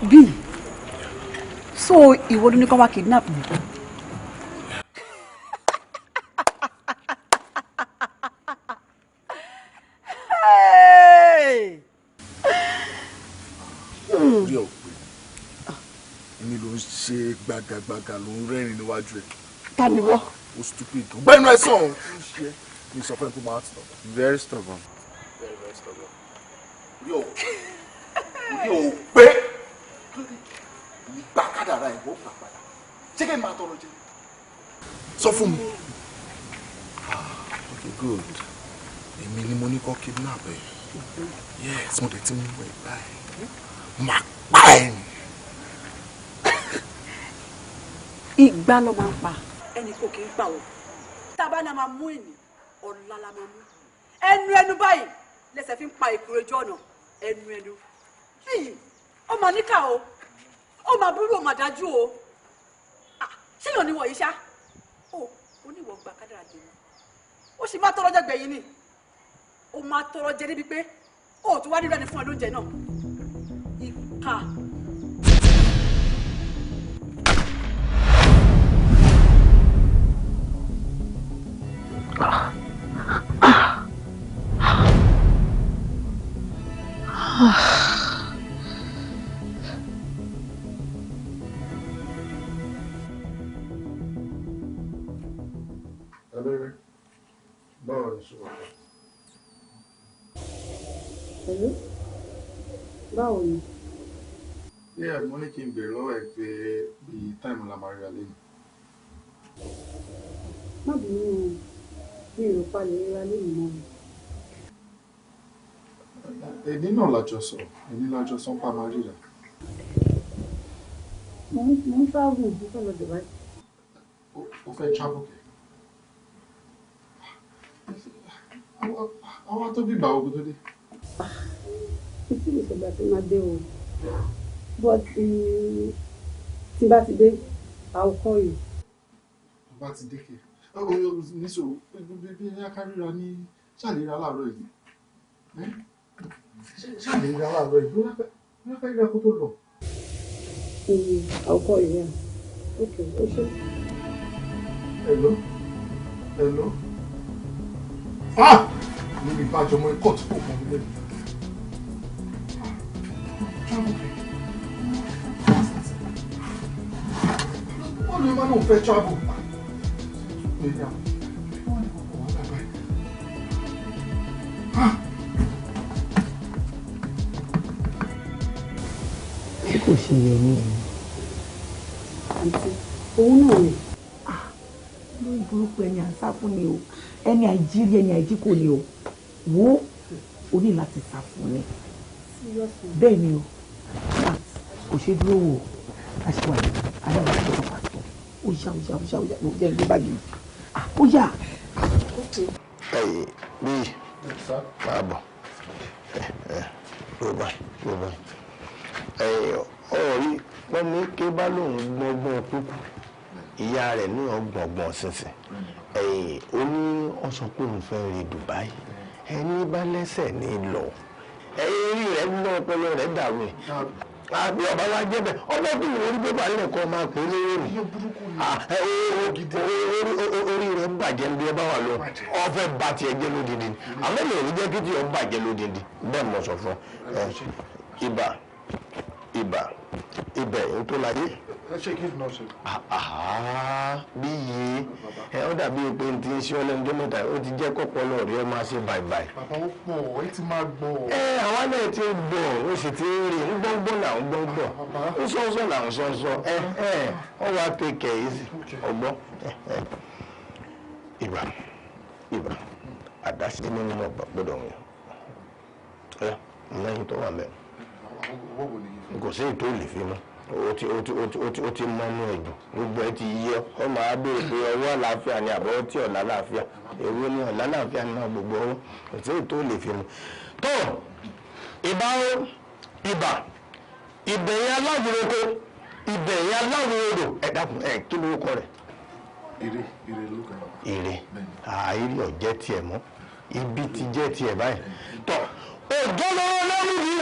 Bí so ìwọ ló ní kán wá kidnap mi.
Orí ọ̀pẹ èmi ló ń ṣe gbàgàgbàgà ló ń rẹ́rìn níwájú ẹ̀.
Ta ni wọ́n?
O stupid tó gbẹ́nu ẹ̀ sàn. Mi sọ fún ẹ kó máa stubborn.
Very stubborn.
Very stubborn. Orí ọ̀pẹ gbà kádàrá ẹ̀ wọ́n gbà padà. Ṣé kí n máa tọrọ jẹ? Sọ fún mi. Okay, good. Èmi ni mo ní kọ́ kidnap ẹ̀. Yes, mo dẹ̀ ti mú ẹ̀ báyìí. Máa pa ẹ̀ ni.
Ìgbà ló máa ń pa ẹni kò kí ń pa wọ́n. Tábà náà máa mú ìní ọ̀la la máa mú. Ẹnu báyìí lẹ́sẹ̀ fi ń pa ìkúrẹ́jọ́ ọ̀nà ẹnu. Ọmọ níkà o ó máa burú ó máa dájú o ṣéyàn ni wọ̀nyí ṣá ó oníwọ̀ gba kádàrá tèmi ó sì máa tọrọ jẹ gbẹ̀yìn ni ó máa tọrọ jẹ níbi pé ó tún wá nílẹ̀ ní fún ẹ lóúnjẹ náà ìka.
Báwo ni ṣùgbọ́n?
Hello? Báwo ni?
Yeah, mo ní kí n bèrè lọ́wọ́ ẹ pé bí táìmù la máa rí alẹ́ yìí.
Má bínú mi ò palẹ̀ ríra lẹ́yìn mọ́ mi.
Èdè náà lájọ sọ, èdè lájọ sọ ń pa máa ríra.
Mo ń travel, mo fẹ́ lọ Dubai.
O fẹ́ travel kẹ̀? Àwọn tó bí ìgbà ogun tó dé.
Títí lè ṣẹ̀gbà tó máa dé o. But tí bá ti dé, I will call you.
Bá ti dé kẹ̀. Níṣòro bí ní akáríra ní ṣàlera láàárọ̀ yìí. ṣáà lè rí aláàárọ̀ yìí ló fẹ́ rí ẹkú tó lọ.
I'll call you, yeah. Okay, okay.
Hello. Níbi ìbájọ́ ọmọ ikọ̀ tí kò mọ̀ nílé. Wọ́n lè máa ń fẹ́ travel.
Ṣé kò ṣe yẹ ní ẹ̀yìn?
Àǹtí, òun náà ni.
Lórí burúkú ẹni à ń sá fún ni o. Ẹni àìjírí ẹni àìjíkò ni o. Wo o ní láti sá fún ni. Bẹ́ẹ̀ ni o. Kò ṣe dúró wò. Aṣíwájú, adáwọ̀ àti ọkọ̀ pàtó. Ó yá. Mo jẹ́ ìgbé báyìí. Ó yá.
Bíi káàbọ̀. Yorùbá. Ọ̀rí wọ́n ní ké bá lòun gbọ́ngbọ́n kúkú. Ìyá rẹ̀ ní ọgbọ̀ngbọ̀n sínsìn. Ó ní ọ̀sán pé òun fẹ́ rí Dubai. Ẹni bá lẹ́sẹ̀ ní lọ. Rí rẹ̀ gbọ́n ọpọlọ rẹ̀ dàrú ẹ̀. Àbí ọba wa jẹ́ bẹ́ẹ̀ ọba tó wọ́n rí pépà lẹ́kọ̀ọ́ máa pè é lórí orí rẹ̀ bàjẹ́ bí ẹ bá wà lọ ọfẹ́ bá tiẹ̀ jẹ́ lódìdí àmọ́ mi ò ní jẹ́ kí tí ọ bàjẹ́ lódìdí bẹ́ẹ̀ mọ̀ sọ fún ibẹ̀ ń tó láyé. Bí yìí ó dàbí pé n ti ń ṣe ọlẹ́nu mẹ́ta ó ti jẹ́ kọ́pọ̀ lọ rí ọ máa ṣe bàìbàì.
Bàbá ó pọ̀ ẹ ti máa gbọ́.
Àwọn náà ti gbọ́ ó sì ti ń rí ń gbọ́ngbọ́n là ń gbọ́ngbọ́n ń sọ́nsọ́ là ń sọ́nsọ́ wọ́n wá pé kẹ̀yìí ọgbọ́n ibà àdáṣe nínú ọgbà gbọ́dọ̀ wọn lẹ́yìn tó wà mẹ́rin kò sí ètò ìlè fi mọ́ ó ti mọ́nú ẹ̀jù gbogbo ẹ ti yí ọ máa béèrè pé ọwọ́ àlàáfíà ni àbọ̀ tí ọ̀la àlàáfíà èwo ni ọ̀la àlàáfíà ni náà gbogbo ọwọ́ kò sí ètò ìlè fi mọ́ tó ibà ìbẹ̀yìn aláwòrán ìbẹ̀yìn aláwòrán ẹ̀dàkùn kí ló kọ rẹ̀.
Ire ló kọ.
Ire ọ̀jẹ́ tiẹ̀ mọ́ ibi ti jẹ́ tiẹ̀ báyìí tọ́ òjò lọ́wọ́ lọ́rùn yìí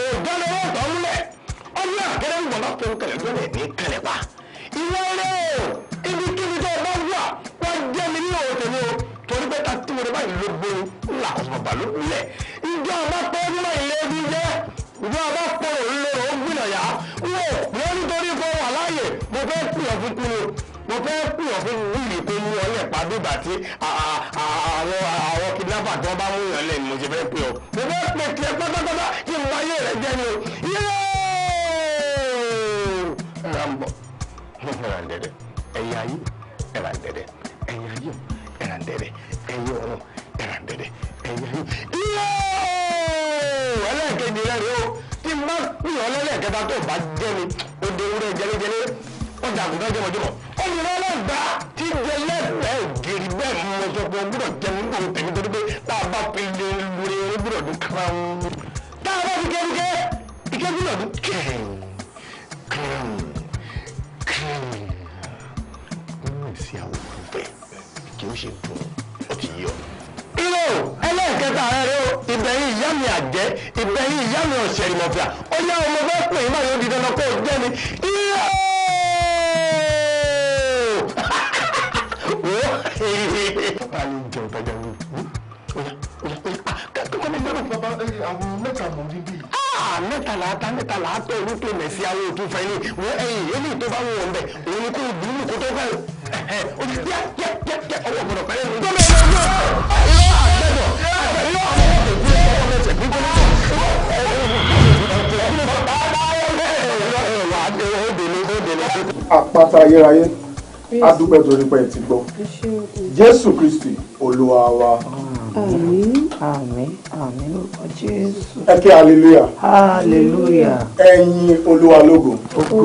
òjò lọ́wọ́ tọ́múlẹ̀ ọdún àkẹ́rẹ́ ń gbọ́dọ̀ tó ń kẹlẹ̀ tó lẹ̀ ní kẹlẹ̀ pa ìwọ rẹ̀ o ibikíbi tó bá wà wọ́n jẹ́ mi ní òwò tèmi o torí pé tí mo bá yìí ló gbóyún ńlá kọ́sọ̀ bàbá ló kulẹ̀ ìjọ àbá pọ́ nínú ilé ẹbí jẹ́ ìjọ àbá pọ́ òrùlé ó gbìyànjá wọ́n nítorí kó wà láàyè mo fẹ́ pìyàn fún kúrò mo fẹ́ pìyàn fún wíìlì tó mú ọ lẹ̀ pàdébà tí àwọn kidnapper tí wọ́n bá mú yàn lẹ́nu mo ṣe fẹ́ pìyàn mo fẹ́ pè tiẹ̀ pátápátá kí n wáyé rẹ̀ jẹ́ ni o ẹ̀rà ń bọ̀ ẹ̀rà ń dẹ̀dẹ̀ ẹ̀yà ayé ẹ̀rà ń dẹ̀dẹ̀ ẹ̀yà ayé ẹ̀rà ń dẹ̀dẹ̀ ẹ̀yà ọ̀run ẹ̀rà ń dẹ̀dẹ̀ ẹ̀yà ayé ẹlẹ́ẹ̀kejì rẹ̀ rẹ̀ o tí n bá pìyàn lẹ́lẹ́kẹta tó bá jẹ́ mi ó de ewúrẹ́ jẹ́lẹ́jẹ́lẹ́ ọjà àgùntàn jẹmọjẹmọ obìnrin ọlọ́gbà tí jẹ lẹ́fẹ̀ẹ́ ògiri bẹ́ẹ̀ mọ sọ pé o gbúdọ̀ jẹ nínú òun tèmi torí pé tá a bá fi lè lórí o gbúdọ̀ dún kárán tá a bá fi kẹ́ríkẹ́ ike gbúdọ̀ dún kẹ́ẹ̀n nínú ìsí àwọn òkúpẹ́ kí ó ṣe dùn ó ti yọ. irú ẹlẹ́ẹ̀kẹta rẹ̀ o ìbẹ̀yìn ìyá mi àjẹ́ ìbẹ̀yìn ìyá mi ọ̀sẹ̀ ìmọ̀fìà ó yá ọmọ bẹ́ẹ̀ pè é máa yóò di dandan kó o jẹ́ mi. Báyìí jẹun tọ́jà ní kọ́kọ́ ní gbọ́dọ̀ bàbá àwọn mẹ́ta mọ̀ níbí. Mẹ́ta láàtọ̀ wípé mẹ̀sí àwọn òtún fẹ́ ní wọ́n eléyìí tó bá wọ̀ ọ́n bẹ̀ òun ni kò dùn kó tó fẹ́ o ti yá ọwọ́ gbọ́dọ̀ pẹ́lẹ́ ní. Gómìnà ìlú ìlú àgbẹ̀dọ̀ ìlú àwọn ọmọ ẹ̀sẹ̀ gbígbóná.
Àpáta ayérayé adúpẹ́ torí pé ẹ ti gbọ́ Jésù Kristi Olúwa wa.
Àmín lórúkọ Jésù.
Ẹ kí hallelujah.
Hallelujah.
Ẹ̀yin Olúwa lógo.
Ògo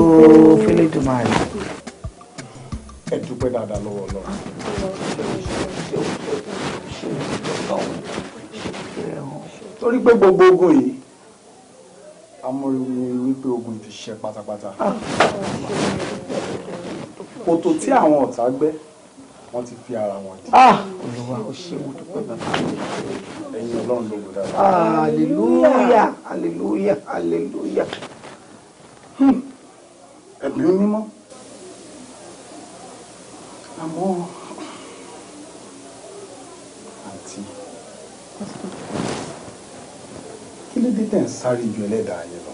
f'Ẹlẹ́dùmarè.
Ẹ dúpẹ́ dáadáa lọ́wọ́ Ọlọ́run. Torí pé gbogbo ogun yìí amóríwí wípé ogun ti ṣe pátápátá. Kòtò tí àwọn ọ̀tá gbẹ́ wọ́n ti fi ara wọn jù.
Olúwa ó ṣe mo dúpẹ́ bàbá mi.
Ẹ̀yin Ọlọ́run ló gbọ́dọ̀ dáadáa.
Hallelujah, hallelujah, hallelujah.
Ẹ̀mí mímọ́. Àmọ́ àǹtí, kí ló dé tẹ̀ ń sáré ju ẹlẹ́dàá yẹn lọ?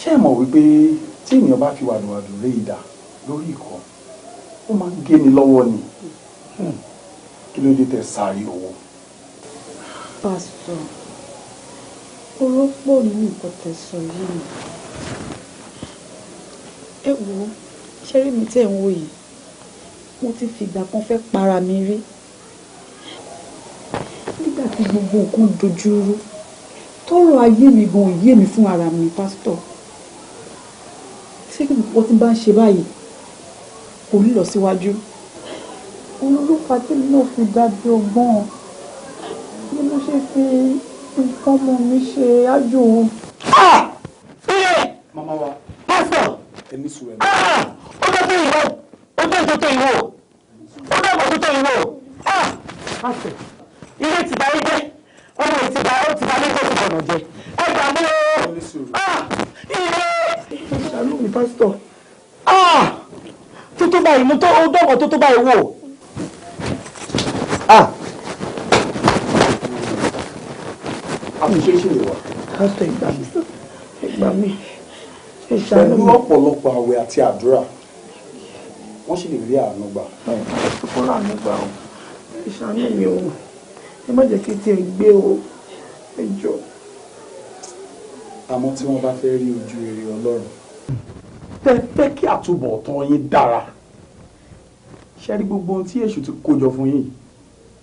Ṣé ẹ mọ̀ wípé tí ènìyàn bá fi wàdùwàdù ré idà lórí ìkọ́, ó máa ń gé ni lọ́wọ́ ni? Kí ló dé tẹ̀ sáré owó?
Pásítọ̀, ọ̀rọ̀ pọ̀ nínú nǹkan tẹ́ sọ yìí. Ẹ wo, ṣẹ́rí mi tẹ́ ń wò yìí, mo ti fìgbà kan fẹ́ para mi rí. Nígbà tí gbogbo nǹkan dojú rú, tọ́rọ̀ ayé mi gan yé mi fún ara mi, pásítọ̀. Ṣé kí nǹkan tí bá ń ṣe báyìí kò ní lọ síwájú? Olólùfà tèmi náà fi dájú ọgbọ́n bí mo ṣe fi nǹkan mọ̀ mi ṣe ájò.
Màmá wa.
Pásítọ̀.
Ẹni sùn ẹ̀.
Ó tó tó ìwọ. Ó tó tó ìwọ. Ó dàgbà tó tó ìwọ. Pásítọ̀. Ilé ti bá yé jẹ́. Ọmọ ìtìbá ó ti bá lé tó ti bọ̀nà jẹ. Ẹ gbà mí o. Ilé.
Ṣàánú mi, pásítọ̀.
Tó tó báyìí mo tó ó dọ̀bọ̀ tó tó báyìí wò.
Àmì ṣe lè wà.
Pásítọ̀ ìgbà mi. Ìgbà mi.
Pẹ̀lú ọ̀pọ̀lọpọ̀ àwẹ̀ àti àdúrà, wọ́n sì lè rí àánú gbà.
Fúnra mi gbà ó. Ìṣàánú mi o. Ẹ má jẹ́ kí tiẹ̀ gbé o. Ẹ jọ̀ọ́.
Àmọ́ tí wọ́n bá fẹ́ rí ojú rere Ọlọ́run, tẹ́ kí àtúbọ̀tán yín dára. Ṣé rí gbogbo ohun tí èṣù ti kó jọ fún yín,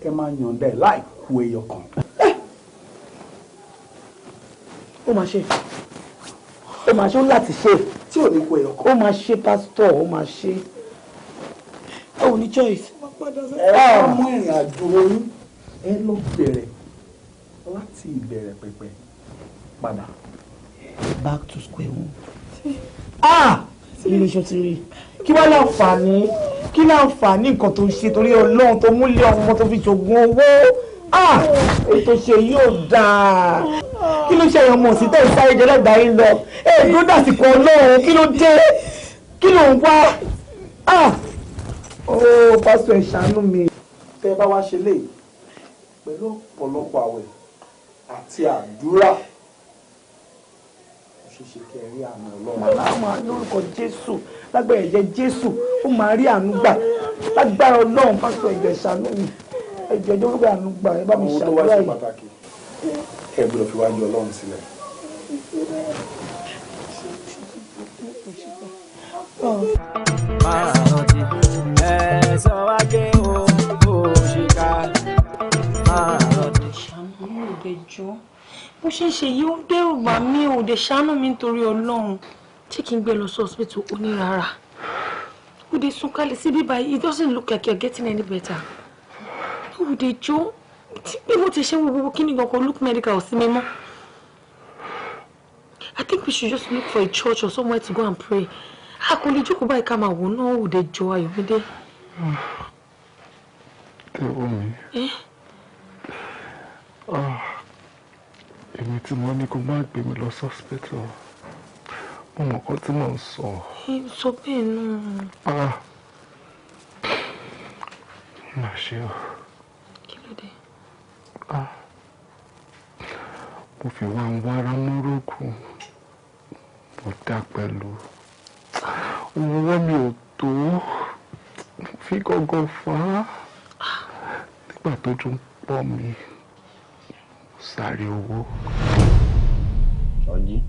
ẹ máa yànda ẹ̀ láì kù ẹyọ kan.
Ó máa ṣe. Ó máa ṣe ó láti ṣe.
Tí ò ní kù ẹyọ kan.
Ó máa ṣe, pásítọ̀, ó máa ṣe. Ó ní choice.
Ẹ mú ìrìn àjò oyún, ẹ lọ bẹ̀rẹ̀ láti ìbẹ̀rẹ̀ pẹ̀pẹ̀ padà.
Back to square one. Ilé iṣẹ́ ti rí. Kí wá láǹfààní? Kí láǹfààní nǹkan tó ń ṣe torí Ọlọ́run tó múlẹ̀ ọmọ tó fi ṣògùn owó? Ètò ṣe yóò dáa. Kí ló ṣe ọmọ sí tẹ́ ìsáré jẹ́ lẹ́gbàá yín lọ? Èdè dàsìkò Ọlọ́run, kí ló dé? Kí ló ń wá? Pásítọ̀ ẹ ṣàánú mi.
Tẹ́ bá wá ṣe léyìí pẹ̀lú ọ̀pọ̀lọpọ̀ àwẹ̀ àti àdúrà, ó ṣe ṣe kẹ́ rí àánú Ọlọ́run.
Màláàmà lórúkọ Jésù, lágbára ẹ̀jẹ̀ Jésù, ó máa rí àánú gbà. Lágbára Ọlọ́run, pásítọ̀ ẹ̀jẹ̀ ṣàánú mi. Ẹ̀jẹ̀ ẹjọ́ ló gbà àánú gbà, ẹ bá mi ṣàdúrà yìí.
Ohun tó wá ṣe pàtàkì, ẹ gbọ́dọ̀ fi wájú Ọlọ́run sílẹ̀.
Máa rántí ẹ̀sán wájú òṣìkà. Máa rántí.
Ṣàánú mi ò dé jọ́. Bó ṣe ń ṣe yìí ó dẹ́rù bà mí ò dé ṣàánú mi nítorí Ọlọ́run. Tí kì í gbé lọ sí hospital onírara. Ó dé sún kálẹ̀ sí bíbá yìí. It doesn't look like you're getting any better. Ó dé jọ́. Tí bí mo ti ṣe wo gbogbo kíni gan-an look medical sí mi mọ́. I think we should just look for a church or somewhere to go and pray. A kò lè jókòó báyìí ká máa wò náà ò dé jọ́ Ayọ̀mídé.
Tẹ́wọ́ mi. Èmi tí mo ní kó má gbé mi lọ sọ́spítọ̀. Mo mọ̀ kọ́ tí mò ń sọ.
Sọ bẹ́ẹ̀ náà.
Má ṣe o.
Kí ló dé?
Mo fi wá ń wára mọ́rọ́gùn. Mo dá pẹ̀lú. Owó mi ò tó. Mo fi gọ́gọ́ fà á. Nígbà tó tún pọ̀ mi. Sáré owó.
Sọjí.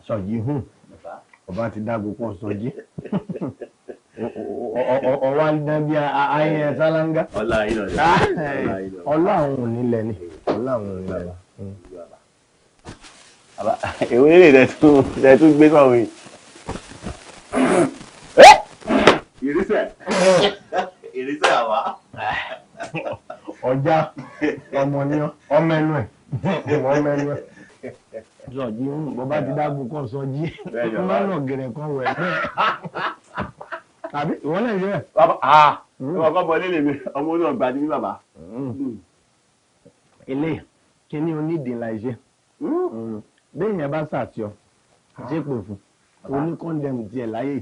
Sọjí ọba ti dágbo pọ̀ sọjí. Ọwọ́ àdán bí ayé sálángá.
Ọlá
àwọn onílẹ̀ ni. Ọlá àwọn onílẹ̀ ni.
Èwe lè tún gbé sọ̀rọ̀ yìí. Ìrísẹ̀ àwa.
Ọjà ọmọ ni ọmọ ẹnu ẹ̀. sọjí bọba ti dágùn kọ sọjí má nà gẹrẹ kan wẹ bẹ́ẹ̀ tàbí ìwọ náà yẹ.
ìwọ kọ́ bọ nílé mi ọmọ náà gbà ní bàbá.
ilé kíní onídìí la iṣẹ́ bẹ́ẹ̀ yẹn bá ṣàtìọ́ ṣépò fún oníkọ́ndẹ̀mù tiẹ̀ láyé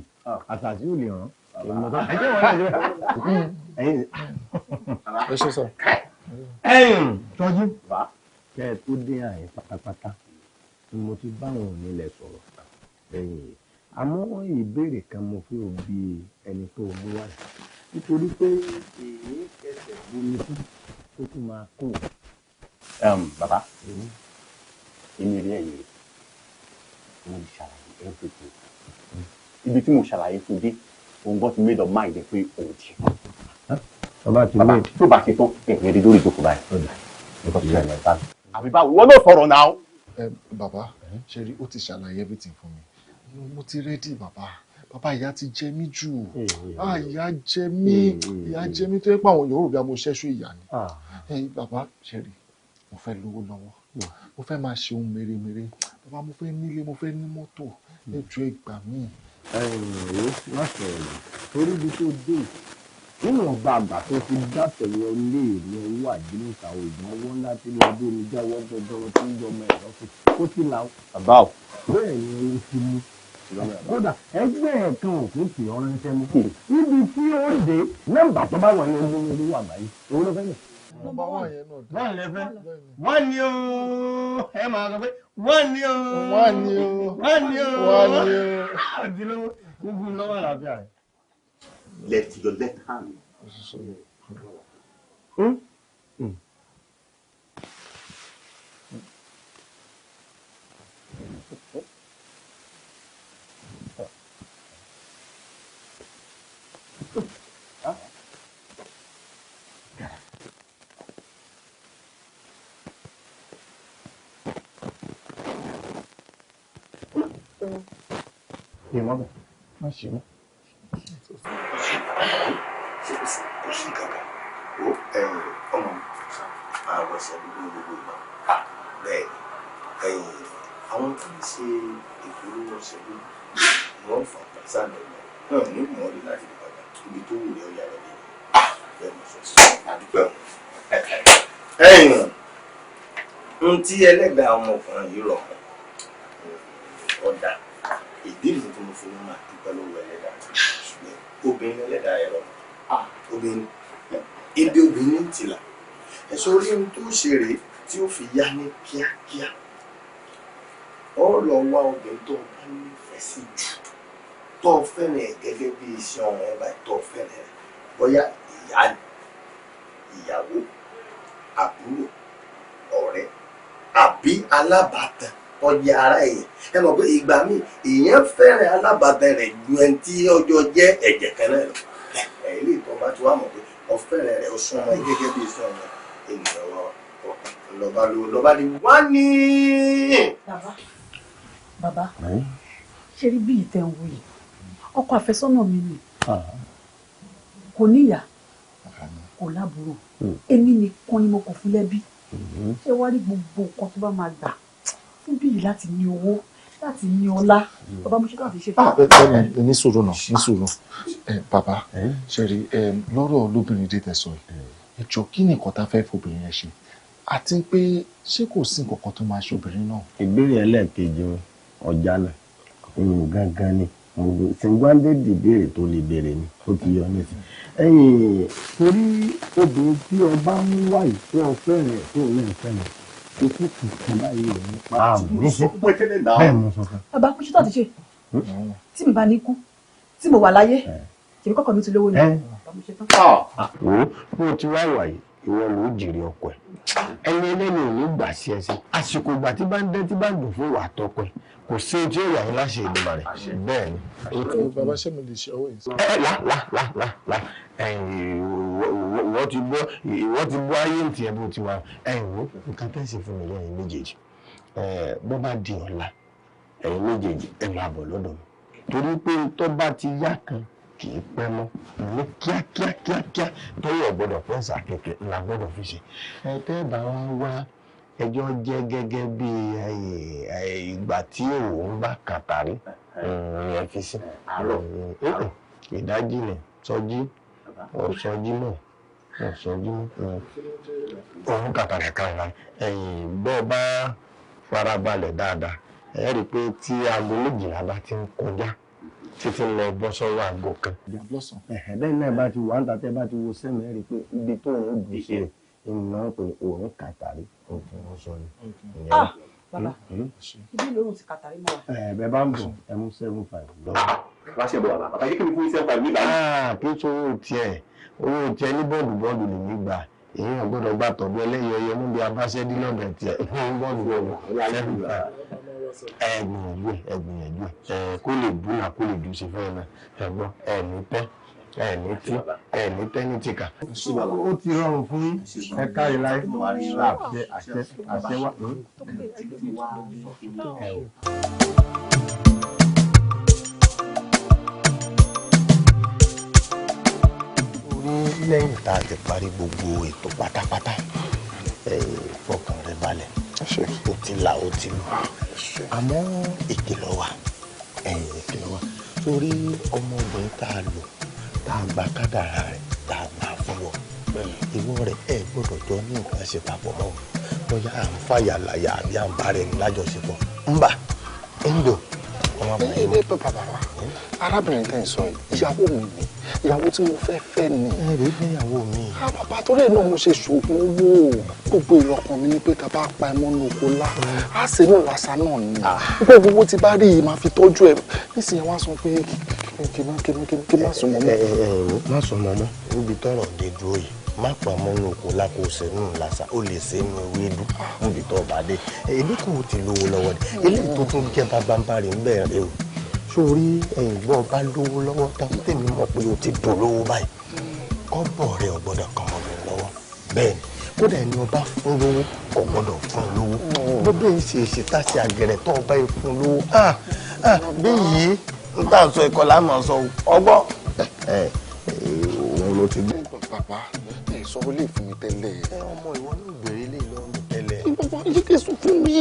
àṣàṣì ò lè rán ìmọ̀tọ́ ẹjẹ́ wọn náà yẹ.
ẹ ṣe sọ.
tọ́jú kẹ́ ẹ tó dé àyè pátápátá ni mo ti bá àwọn onílẹ̀ sọ̀rọ̀ lẹ́yìn àmọ́ ìbéèrè kan mo fi ò bí ẹni tó mú wá nítorí pé èyí kẹsẹ̀ bomi fún tó tún máa kó.
bàbá èmi rí ẹ̀yìn mo ṣàlàyé everything ibi tí mo ṣàlàyé fún dé òun gbọ́ ti made up mind pé òun ti.
bàbá ti made.
tó bá ṣe tán ẹ̀yìn rí lórí ìjókòó báyìí. àbí báwo wọ́n ló sọ̀rọ̀ náà.
bàbá ṣe rí ó ti ṣàlàyé everything fún mi mo ti rẹ́dí bàbá ìyá ti jẹ mí jù ìyá jẹ mí tó yẹ pé àwọn Yorùbá mo ṣẹ́ṣú ìyá ni bàbá ṣe rí mo fẹ́ lówó lọ́wọ́ mo fẹ́ máa ṣe ohun mèremère bàbá mo fẹ́ nílé mo fẹ́ ní mọ́tò ẹjọ́ ìgbà míì.
má sọ̀rọ̀ yìí torí ibi tó dé nínú ọba àgbà tó ti dáfẹ́ wọ ilé ìlú owó àdínú ìsàwọ̀ ìdánwò ńlá tí ní ọdún omi jáwọ́ gbọdọ̀rọ̀ tó ń yọmọ ẹ̀ lọ́sùn ó ti là ó.
bàbá o.
bẹ́ẹ̀ ni ó ti mú kódà ẹgbẹ́ ẹ̀ kan ò fún pè ọ́ ránṣẹ́ mú níbi tí ó dé nọ́mbà tó bá wà ní ọdún olówó àgbáyé òun ló fẹ́ yẹ.
wọ́n lè fẹ́
wọ́n ní o ẹ máa sọ pé wọ́n ní o àdìlówó gbogbo lọ́wọ́ àlàáfíà rẹ̀.
Left your left hand.
Ìmọ̀ bẹ̀ má ṣe mọ́.
kò sí kankan ó ọmọ àwọn ìṣẹ́dúgbò gbogbo ìgbà bẹ́ẹ̀ ni àwọn tó ń ṣe ìpolówó ìṣẹ́dú wọ́n fà sáàdọ̀ náà ní mọ́ọ́lì láti lè padà ibi tó wù ní ọ̀yà rẹ̀ lẹ́yìn bẹ́ẹ̀ mo sọ sí àdúgbò ohun tí ẹlẹ́gbẹ̀ẹ́ ọmọkùnrin yìí rọ̀ ọ̀dà ìdí ìlú tó mo fi ní máa dúpẹ́ lọ́wọ́ ẹlẹ́dàá ṣùgbọ́n obìnrin ẹlẹ́dàá ẹ̀rọ obìnrin ibi obìnrin ti là ẹ̀sọ́ orí ohun tó ṣe rèé tí ó fi yá ní kíákíá ọ lọ wá obìnrin tó bá nífẹ̀ẹ́ sí jù tó fẹ́ràn ẹ̀ gẹ́gẹ́ bí iṣẹ́ ọ̀rọ̀ ẹ̀ báyìí tó fẹ́ràn ẹ̀ bóyá ìyá ni ìyàwó àbúrò ọ̀rẹ́ àbí alábàtàn ọjà ara èèyàn ẹ mọ̀ pé ìgbà míì èèyàn fẹ́ràn alábàtàn rẹ̀ ju ẹni tí ọjọ́ jẹ́ ẹ̀jẹ̀ kan náà lọ ilé ìtọ́ bá ti wá mọ̀ pé ọ̀fẹ́rẹ̀ rẹ̀ ó sún ọmọ gẹ́gẹ́ bí iṣẹ́ ọmọ ènìyàn lọ́ba ni wá ní.
bàbá ṣe rí bí ìtẹ̀ ń wò yìí ọkọ àfẹ́sọ́nà mi ni kò níyà kò lábúrò èmi nìkan ni mo kàn fún lẹ́bí ṣé wá rí gbogbo nǹkan tó bá máa gbà fún bíi láti ní owó láti ní ọlá bàbá mo ṣe láti ṣe fún
bẹ́ẹ̀ni ní sùúrù náà ní sùúrù bàbá ṣẹ̀rí lọ́rọ̀ olóbìnrin dé tẹ̀sán yìí ẹjọ́ kí ni nǹkan tá a fẹ́ fobìnrin yẹn ṣe àti pé ṣé kò sí nǹkan kan tó máa ṣe obìnrin náà.
ìbéèrè ẹlẹ́ẹ̀kejì ọjà náà òun gangan ni ṣèǹgbàndé dìbéèrè tó lè béèrè ni ó ti yọ nísìn ẹ̀yìn torí obìnrin tí ọba mú wáyé tó ọfẹ́ rẹ̀ tó náà fẹ́ràn ikú kìkan báyìí rẹ̀ nípa bẹ́ẹ̀ mo sọ fún.
bàbá kú ṣítọ̀ ti ṣe tí mi bá ní kú tí mo wà láyé tèmi kọ́kọ́ mi ti lówó ni bàbá mo ṣe tán.
bó o ti wá ìwà yìí ìwọ ló jèrè ọkọ ẹ ẹni ẹlẹ́ni ò ní gbà sí ẹ sí àsìkò ìgbà tí bá ń dẹ́ tí bá ń dùn fún ìwà àtọkọ ẹ kò sí ojú ìwà yín láṣẹ ìdìbò rẹ bẹ́ẹ̀ ni.
bàbá ṣé mi lè ṣe ọwọ́ yìí.
ìwọ ti bọ́ ayé ntì ẹ bó ti wá wo nǹkan tẹ̀sí fún mi lẹ́yìn méjèèjì bó bá di ọ̀la ẹ̀yin méjèèjì ẹ máa bọ̀ lọ́dọ̀ mi torí pé tó bá ti yá kan kì í pẹ́ mọ́ ní kíákíá tọ́wọ́ gbọ́dọ̀ pẹ́ sàkẹ́kẹ́ la gbọ́dọ̀ fi ṣe tẹ́ bá wá ẹjọ́ jẹ́ gẹ́gẹ́ bí ìgbà tí òun bá kàtàrí ẹ fi sí. Ìdájí ni sọjí ọ̀sọ́jí mọ̀ ọ̀sọ́jí mọ̀ òun kàkàkàkà rà bẹ́ẹ̀ bá farabalẹ̀ dáadáa ẹ rí i pé tí aago méjìlá bá ti ń kọjá títí lọ bọ́ sọ́wọ́ aago kan. Lẹ́yìn náà bá ti wà ń ta tẹ́ bá ti wo sẹ́mi ẹ rí i pé ibi tó ń gbé ṣe ìmọ̀ pé òun kàtàrí òun sọ ni.
Bàbá ibi lóhùn ti kàtàrí mọ́ wa.
Bẹ́ẹ̀ bá ń bọ̀ ẹ mú 75 lọ́wọ́.
Wá ṣe bọ̀ bàbá yìí kí n fún 75 nígbà yìí.
Kí n tó owó tiẹ̀ ní bọ́ọ̀lù lè ní gbà èèyàn gbọ́dọ̀ gbà tọ̀dọ̀ ẹlẹ́yọyọ níbi abáṣẹ́dí lọ́dọ̀ tiẹ̀ bọ́ọ̀lù ẹgbìyànjú kó lè búnà kó lè dùn sí fẹ́ náà ẹ̀gbọ́n ẹ̀ní tẹ́ ní tìkà. Ó ti rọrùn fún ẹ̀ka ìláyé àṣẹ wà. Lẹ́yìn tá a ti parí gbogbo ètò pátápátá fọkàn rẹ balẹ̀ ó ti là ó ti lù àmọ́ ìkìlọ̀ wa sórí ọmọbìnrin tá a lò tá a gba kádàrá rẹ̀ tá a gbà fún wọn ìwọ rẹ̀ ẹ gbọ́dọ̀ jọ ní nǹkan ṣe papọ̀ mọ́ bóyá à ń fàyà láyà àbí à ń bá rẹ̀ ní lájọṣepọ̀ ńbà ńdò ọmọbìnrin.
ilé pẹ́ bàbá wa arábìnrin tẹ̀ ń sọ ìyàwó mi ni ìyàwó tí mo fẹ́ ni.
ẹ rí ìyàwó mi.
bàbá torí ẹ̀ náà mo ṣe ṣoògùn owó gbogbo ìlọkàn mi ni pé tá a bá pa ẹmọ ní oko lá á ṣe náà lásà náà ni gbogbo owó tí bá rí yìí máa fi tọ́jú ẹ nísìnyí wá sọ pé kí má sùn mọ́ mọ́.
má sùn mọ́ mọ́ níbi tọ́rọ̀ dé dúró yìí má pa ọmọ inú oko lákò sẹ́nu lásà ó lè sẹ́nu ewédú níbi tó bá dé èmi kò ti lówó lọ́wọ́ ni eléyìí tó tún jẹ́ bábánbárì ń bẹ̀rẹ̀ o sórí ẹ̀yìnbọn bá lówó lọ́wọ́ tán tèmi mọ̀ pé o ti dùn lówó báyìí kọ́bọ̀ rẹ̀ ò gbọ́dọ̀ kàn mọ́ mi lọ́wọ́ bẹ́ẹ̀ ni kódà ẹni ọba fún lówó kò gbọ́dọ̀ fún lówó gbọ́dọ̀ ṣe ìṣètàṣe àgẹ̀rẹ̀ tó ọba yìí fún lówó bí yìí ń tà sọ ìkọ́ láàmú sọ ọgbọ́ òun ló ti gbé.
bàbá ẹ sọ ó lè fún mi tẹ́lẹ̀.
ọmọ ìwọ ní ìbéèrè lè lọ mi tẹ́lẹ̀.
bàbá yìí kì í sọ fún mi.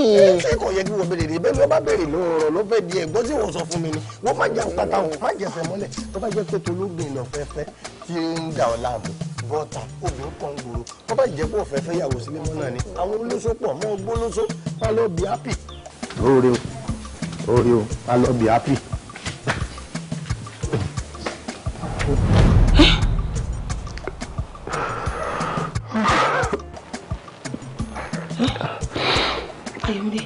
ṣé kò yẹ kí wọ́n béèrè ní bẹ́ẹ̀ ni wọ́n bá béèrè lọ́rọ̀ ló fẹ́ di ẹ̀gbọ́n tí wọ́n sọ fún mi ni wọ́n má jẹ́ pátá wọn má jẹ́sẹ̀ mọ́lẹ̀ tó bá jẹ́ pé tológbìn lọ fẹ́fẹ́ tí ń dà ọ́ láàmú bọ́ta obìnrin kan gbòòrò tó bá jẹ́ pé òfẹ́ fẹ́ yàwó sílé mọ́ náà ni àwọn olóṣó pọ̀ mọ́ gbólóṣó wọn lọ bí happy. lóore o wọn lọ bí happy.
Ayọ̀mídé.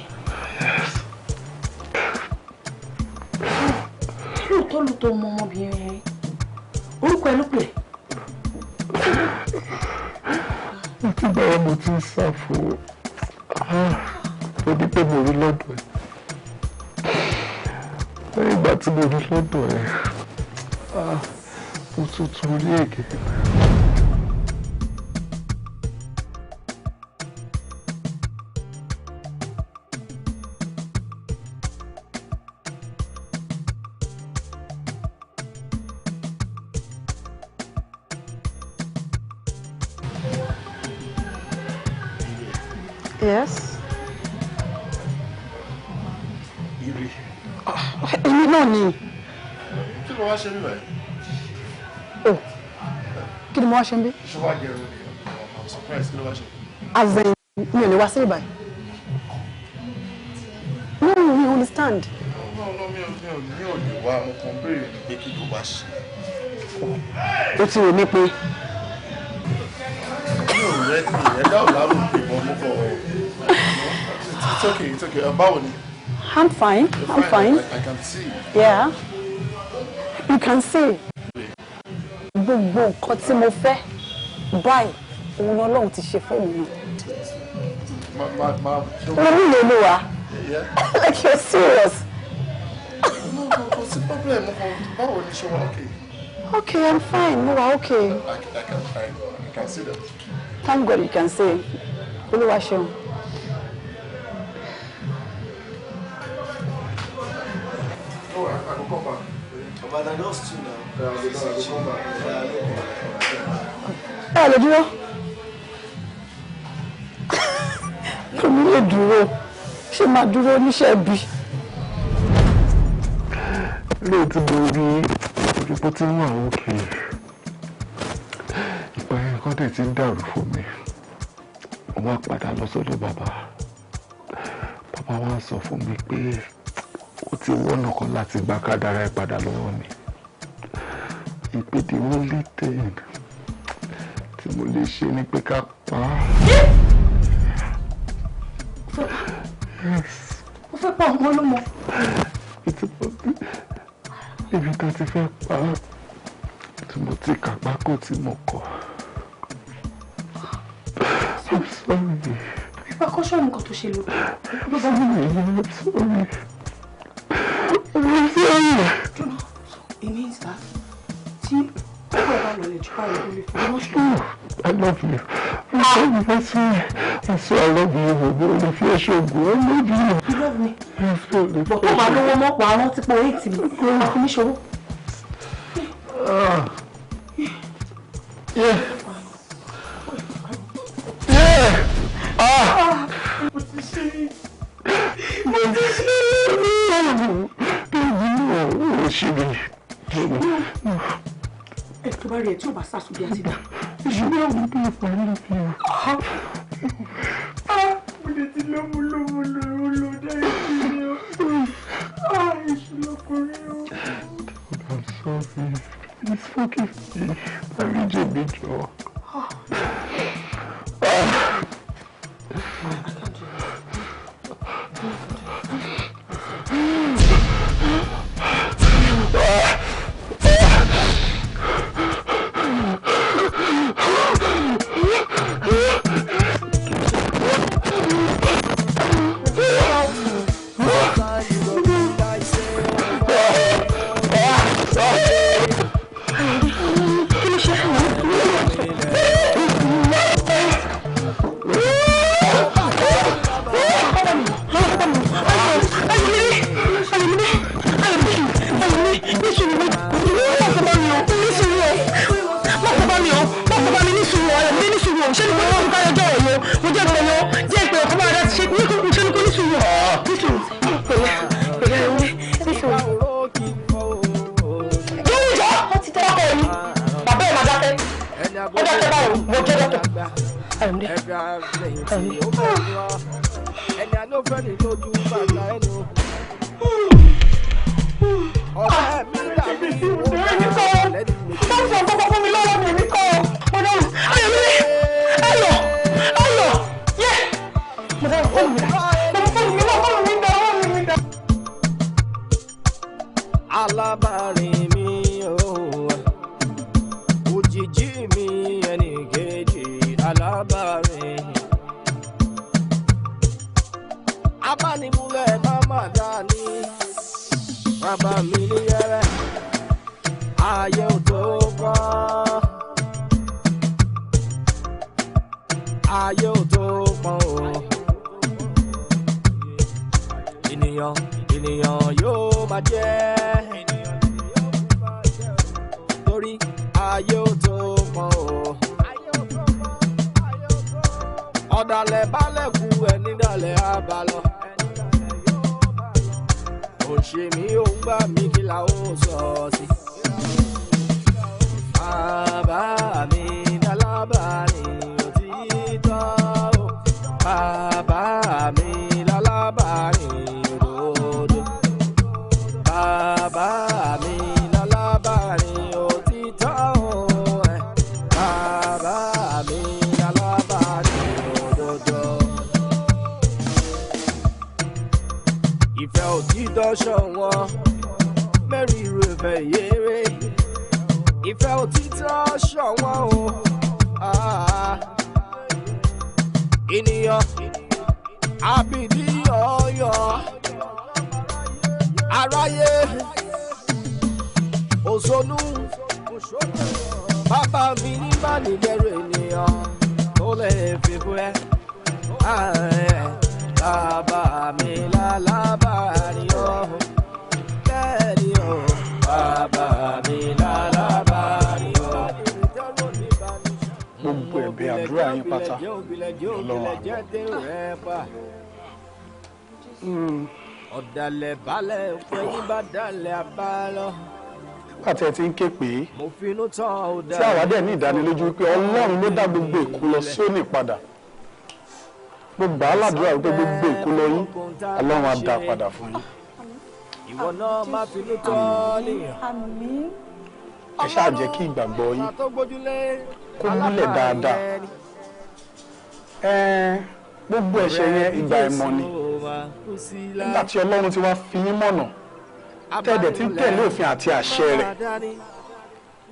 Lóòótọ́ mọ ọmọbìnrin yẹn. Orúkọ ẹ ló pè.
Àti báwo mo ti ń ṣàfò torí pé mo rí lọ́dọ̀ ẹ̀. Lẹ́yìn ìgbà tí mo rí lọ́dọ̀ ẹ̀, mo tuntun rí èké.
Yes.
Ibi.
Èmi náà ni.
Kí ló wá ṣe níbẹ̀?
Oh. Kí ni mo wá ṣe ń bí?
Ṣé wàá gẹrun ni? I'm surprised kí ló wá ṣe?
Azẹ̀ mi ò lè wá sí ìbàyìí. No, we understand.
No, mi ò lè wá mo kàn béèrè pé kí ló wá ṣe.
Ó ti rò mí pé.
Mi ò rẹ́dì ẹ̀dá ò lárò pé mo kọ̀ It's okay. Báwo ni?
I'm fine. I'm fine.
I can see.
Yeah. You can see. Gbogbo nǹkan tí mo fẹ́ báyìí òun ni Ọlọ́run ti ṣe fún mi. Mo ní ìlú wa. Like you're serious.
No, what's the problem? Báwo ni ṣe wà okay?
Okay, I'm fine. No, okay.
I can see that.
Thank God you can see. Olúwa ṣeun.
But I don't still now.
Lè dúró. lè dúró ṣé máa dúró níṣẹ́ bí.
lóòótọ́ mo rí ojúbọ tí wọ́n àwọn òkè ìgbà yẹn kọ́ dẹ̀ ti ń dàrú fún mi mo wá padà lọ sọ́dọ̀ bàbá wa sọ fún mi pé ó ti wọ́nà kan láti gba kádàrá ẹ̀ padà lọ́wọ́ mi ìpè the only thing tí mo lè ṣe ni pé ká pa á.
Mo fẹ́ pa ọmọ ọlọ́mọ.
Ibi tó ti fẹ́ pa á tí mo ti kàgbá kò tí mo kọ̀. I'm sorry.
Ìpàkọ́ṣọ́ nǹkan tó ṣe lò.
I'm sorry. I'm sorry.
It means that tí ọkọ ẹ̀ bá lọ lè jù báyìí ló lè fi wọ́n ṣe.
I love you. I swear I love you. If you're so good, I love you.
You love me. But tó máa lówó mọ́ pa àwọn tí pò éètì mi. Àfi mí ṣòwò.
Yeah.
Ẹ tó bá rí ẹ tí ò bá sàṣù bí a ti dà.
Ìṣúná àwọn tó ń parí fi hàn.
Mo lè ti lọ́mú dá ìdílé o. Ìṣúná ọkùnrin o.
I'm sorry. Please forgive me. I need your big job.
gbàdúrà yín pátá Ọlọ́run
ọ̀dàlẹ̀ balẹ̀ pé yín bá dalẹ̀ àbálọ́.
pàtẹ tí ń ké pé
mo finú tán ó dá.
tí àwa dẹ̀ ní ìdánilójú wípé Ọlọ́run ló dá gbogbo èkó lọ sí òní padà gbogbo aládùúrà wípé gbogbo èkó lọ yín Ọlọ́run á dá padà fún yín.
ìwọ náà má finú tán nìyàn.
ẹ ṣáà jẹ́ kí ìgbàgbọ́ yín kó múlẹ̀ dáadáa. Gbogbo ẹ̀ṣẹ̀ yẹn ìgbà ẹ̀mọ́ ni nígbà tí Ọlọ́run ti wá fi yín mọ̀nà tẹ́ẹ̀dẹ̀ tí ń tẹ̀lé òfin àti àṣẹ rẹ̀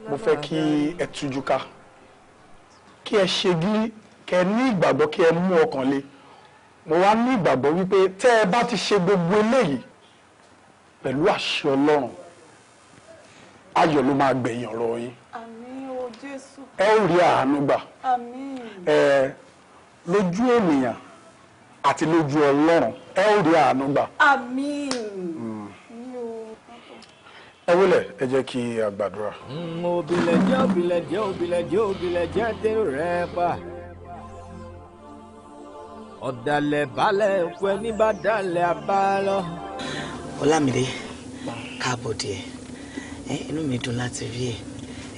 mo fẹ́ kí ẹ tújú ká kí ẹ ṣe gírí kẹ ní ìgbàgbọ́ kí ẹ mú ọkàn le mo wá ní ìgbàgbọ́ wípé tẹ́ ẹ bá ti ṣe gbogbo eléyìí pẹ̀lú àṣẹ Ọlọ́run ayọ̀ ló máa gbẹ̀yìn ọ̀rọ̀ yín ẹ ó rí àánú gbà lójú ènìyàn àti lójú Ọlọ́run ẹ ó rí àánú gbà. ẹ wọlé ẹ jẹ́ kí a gbàdúrà.
òbílẹ̀jẹ́ dérò rẹ̀ pa ọ̀dàlẹ̀ balẹ̀ pé ní bá dalẹ̀ àbálọ́.
Ọlámídé káàbọ̀ díẹ̀ inú mi dùn láti rí ẹ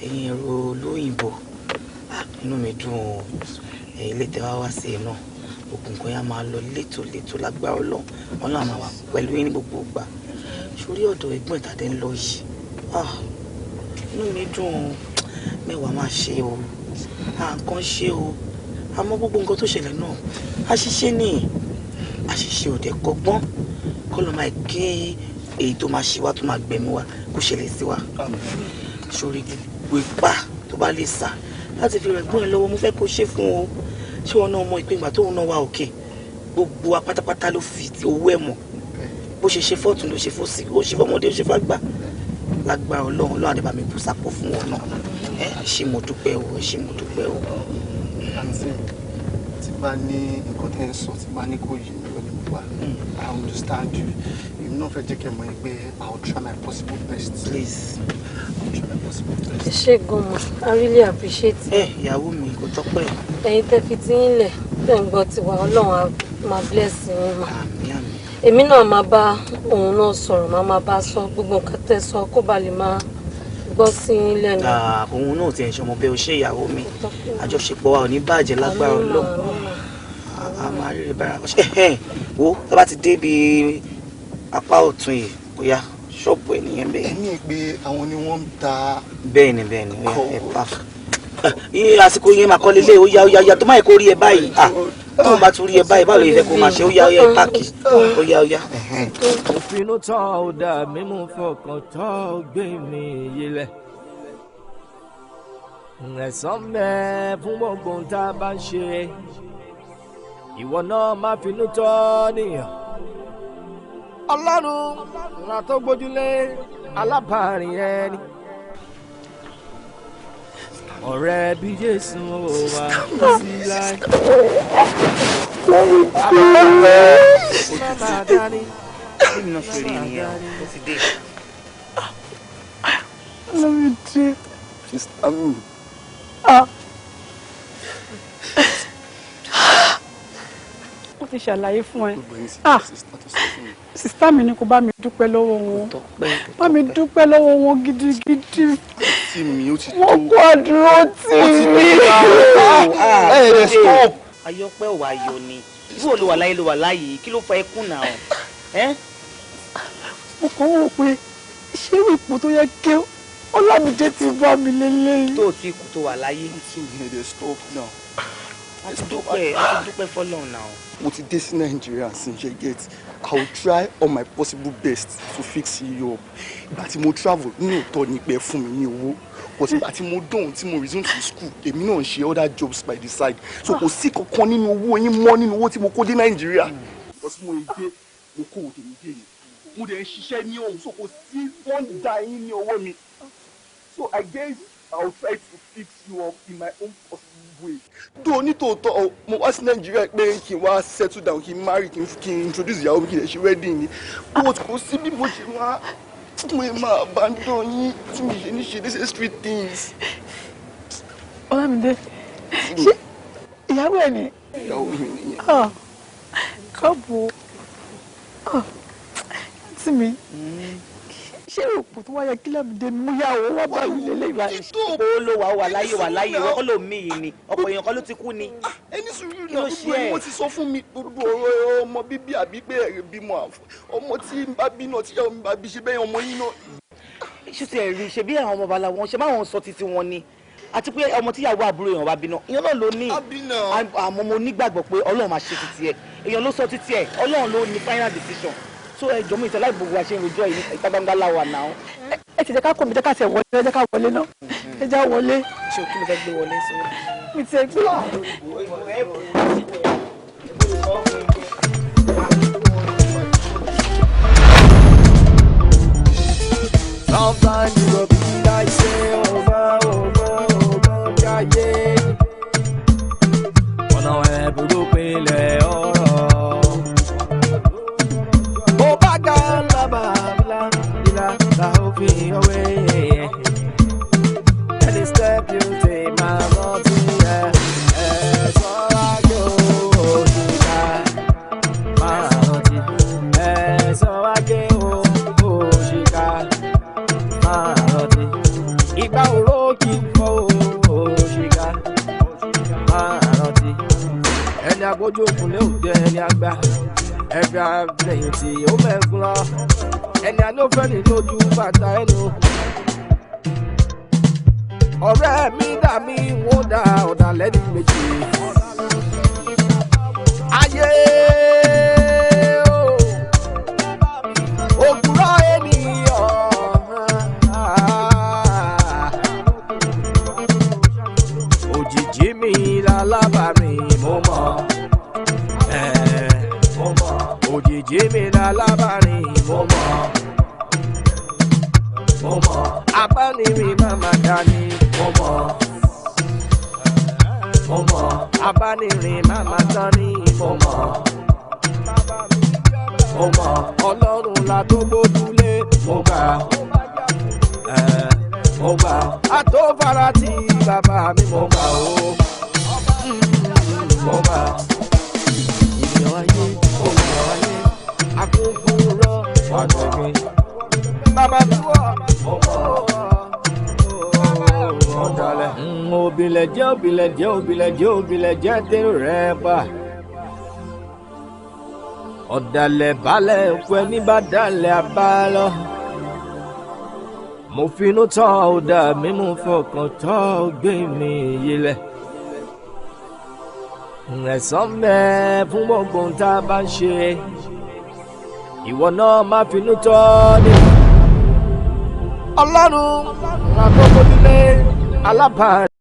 ẹ̀yin ẹ̀rọ olóyìnbó inú mi dùn o ilé tẹ́wá wá sí iná ogun kan yá máa lọ létòlétò lágbára Ọlọ́run wọn náà máa wà pẹ̀lú yín ní gbogbo ìgbà sórí ọ̀dọ̀ ẹ̀gbọ́n ìtàdé ń lọ yìí inú mi dùn mẹ́wàá máa ṣe o nǹkan ṣe o àmọ́ gbogbo nǹkan tó ṣẹlẹ̀ náà àṣìṣe ni àṣìṣe ò dẹ̀ kọ́gbọ́n kọ́ ló máa kí èyí tó máa ṣe wá tó máa gbẹ̀mí wa kó ṣẹlẹ̀ sí wa sórí gbogbo ipá tó bá lè sà láti fi rẹ̀ gbọ́n ẹ lọ́wọ́ mo fẹ́ kó ṣe fún o ṣé wọn náà mọ ìpínpà tóun náà wà òkè gbogbo wa pátápátá ló fi owó ẹ̀ mọ̀ bó ṣe fọ́ọ̀tún ló ṣe fọ́ọ̀sì ó ṣe fọ́mọdé ó ṣe fàgbà lágbára Ọlọ́run Ọlọ́run àdébà mi bù sápò fún wọn náà ṣé mo dúpẹ́ o ṣé mo dúpẹ́ o.
àǹtí tí bá ní nǹkan tẹ́ ń sọ tí bá ní kò yé mi lónìí wá I understand you èmi náà fẹ́ jẹ́ kí ẹ mọ̀ pé I will try my possible best.
Please.
I will try my possible best.
ẹ ṣé gan-an I really appreciate it.
ìyàwó mi kò tọ́pẹ́.
ẹ̀yin tẹ́ fi tí yín lẹ̀ tẹ́ ń gbọ́ tiwa Ọlọ́run á máa bless yín mà. èmi náà máa bá òun náà sọ̀rọ̀ máa bá sọ gbogbo nǹkan tẹ́ sọ kó ba lè máa gbọ́ sí yín lẹ́nu.
òun náà ti ẹ̀ ṣọmọ bẹ́ẹ̀ o ṣe ìyàwó mi àjọṣepọ̀ wa ò ní bàjẹ́ lágbára Ọlọ́run a máa rí rẹ̀ bára wo tó bá ti dé bí apá ọ̀tún yìí kò yá ṣọ́ọ̀bù ènìyàn bẹ́ẹ̀.
ẹ̀mí ẹ̀ pé àwọn ni wọ́n ń ta.
bẹ́ẹ̀ni ẹ̀ pa iye àsìkò yẹn máa kọ́ lélẹ̀ ó yá tó máa yẹ kó rí ẹ báyìí tó bá tún rí ẹ báyìí báwo lè fẹ́ kó máa ṣe ó yá páàkì ó yá.
òfinú tán ò dà mímú fọkàn tán ò gbé mi yẹlẹ ẹ̀san mẹ́ fún gbogbo ohun tá a bá ń ṣe ìwọ náà má finú tán nìyàn Ọlọ́run ra tó gbójúlé alábàárìn ẹni ọ̀rẹ́ bí Jésù wà sí láì.
ó ti ṣàlàyé fún ẹ sista mi ni kò bá mi dúpẹ́ lọ́wọ́ wọn bá mi dúpẹ́ lọ́wọ́ wọn gidigidi wọ́n kó àdúró tì mí.
ayọpẹ ò wá yọ ni ìwọ ló wà láyé ló wà láyé kí ló fa ẹkún náà
mo kàn ń rò pé ṣé ipò tó yẹ kí Ọlámídé ti bá mi lélẹ́yìn.
tó o ti kú tó wà láyé. a ti dúpẹ́ fọ́lọ́run náà.
mo ti dé sí Nàìjíríà since you get I will try all my possible best to fix you up. Ìgbà tí mo travel ní òótọ́ ni pé fún mi ní owó but ìgbà tí mo dọ̀hún tí mo resume to school èmi náà ń ṣe other jobs by the side so kò sí kankan nínú owó yín mọ́ nínú owó tí mo kó dé Nàìjíríà. because mo gbé mo kó òde mi dé yìí mo dẹ̀ ń ṣiṣẹ́ ní ọ̀hún so kò sí wọ́n da yín ní owó mi so I guess I will try to fix you up in my own possible way. Tó nítòótọ́ mo wá sí Nàìjíríà pé kí n wá settle down kí n marry kí n introduce ìyàwó mi kí n lè ṣe wedding ni but kò sí bí mo ṣe máa abandon yín tí mi ṣe ní ṣe necessary things.
Ọlámídé ṣé ìyàwó ẹ̀ ni.
ìyàwó mi nìyẹn.
káàbọ̀ tí mi ṣé òpó tó wáyé kí Lámìdé mú yàwó wá bá mi lélẹ̀ ìbáyìí.
ó ló wà láyé ìwọ kọ́ ló mí yìí ni ọ̀pọ̀ èèyàn kọ́ ló ti kú ni.
ẹni sùúrù náà gbogbo ẹni wọ́n ti sọ fún mi gbogbo ọ̀rọ̀ ọmọ bíbí àbí pé ẹ̀rẹ̀ bímọ ọmọ tí n bá bí náà tíyàwó mi bá bí ṣe bẹ́ẹ̀ ọmọ yín náà.
ṣé ti ẹ̀ rí ṣe bí àwọn ọmọ bala wọn ṣe báwọn sọ títí wọn ni àti pé ọmọ tíyàwó àbúrò èèyàn bá bí náà ìyẹn náà ló ní àmọ́ mo nígbàgbọ́ pé Ọlọ́run máa ṣe títí ẹ̀ èèyàn ló sọ títí ẹ̀ Ọlọ́run ló ní final decision so ẹ jọ̀ọ́ mi ìtẹ́lá ìgbòho àṣẹ ìròjọ́ yìí ìta gbangba láwà náà.
ẹ ti jẹ́ ká kọ́ mi jẹ́ ká tẹ̀ wọlé ẹ jẹ́ ká wọlé náà ẹ já wọlé.
ṣé o kí mi fẹ́ gbé wọlé sí i.
mi ti ẹ gbé.
Sometimes you go be like say over, yeah, yeah. Ọ̀nà ẹ̀bùrú pinlẹ̀ ọ̀rọ̀. Ó bá ga lábà bílá la ó fi ọwé. Any step you take máa rántí ẹ̀ sọ́ra kí o ṣìkà. Máa rántí sọ́ra kí o ṣìkà. Máa rántí ìgbà òró kì í fọ́ òṣìkà. Máa rántí ẹni agbójú òkun lé òde ẹni àgbà ẹbí àlẹyìn tí ó mẹ́gun lọ ẹni àlófẹ́ ní lójú bàtà ẹnu. ọ̀rẹ́ mi dà mí wọ́n dà ọ̀dàlẹ̀ ní méjì. ayé òkúrọ̀ ènìyàn òjijì mi lálábàámi mo mọ̀ òjijì mi lálábàárín mo mọ̀ abánirìn màmá dání mo mọ̀ abánirìn màmá dání mo mọ̀ ọlọ́run la tó gbójúlé mo gbà àtòfara tí bàbá mi mo gbà ó mo gbà ìyàn ayé òmìnira ayé akókòrò ọ̀dọ̀gbìn bàbá mi wọ̀ ọ̀dàlẹ̀. òbílẹ̀ jẹ́ tẹ́rù rẹ̀ pa ọ̀dàlẹ̀ balẹ̀ òkú ẹni bá dalẹ̀ abálọ́ mo finú tán ọ̀dà mi mo fọkàn tán gbé mi yẹlẹ̀ ẹ̀san mẹ́ fún gbogbo ohun tá a bá ń ṣe ìwọ náà má finú tán ní ọlọ́run àkókò nílé alábàárẹ̀.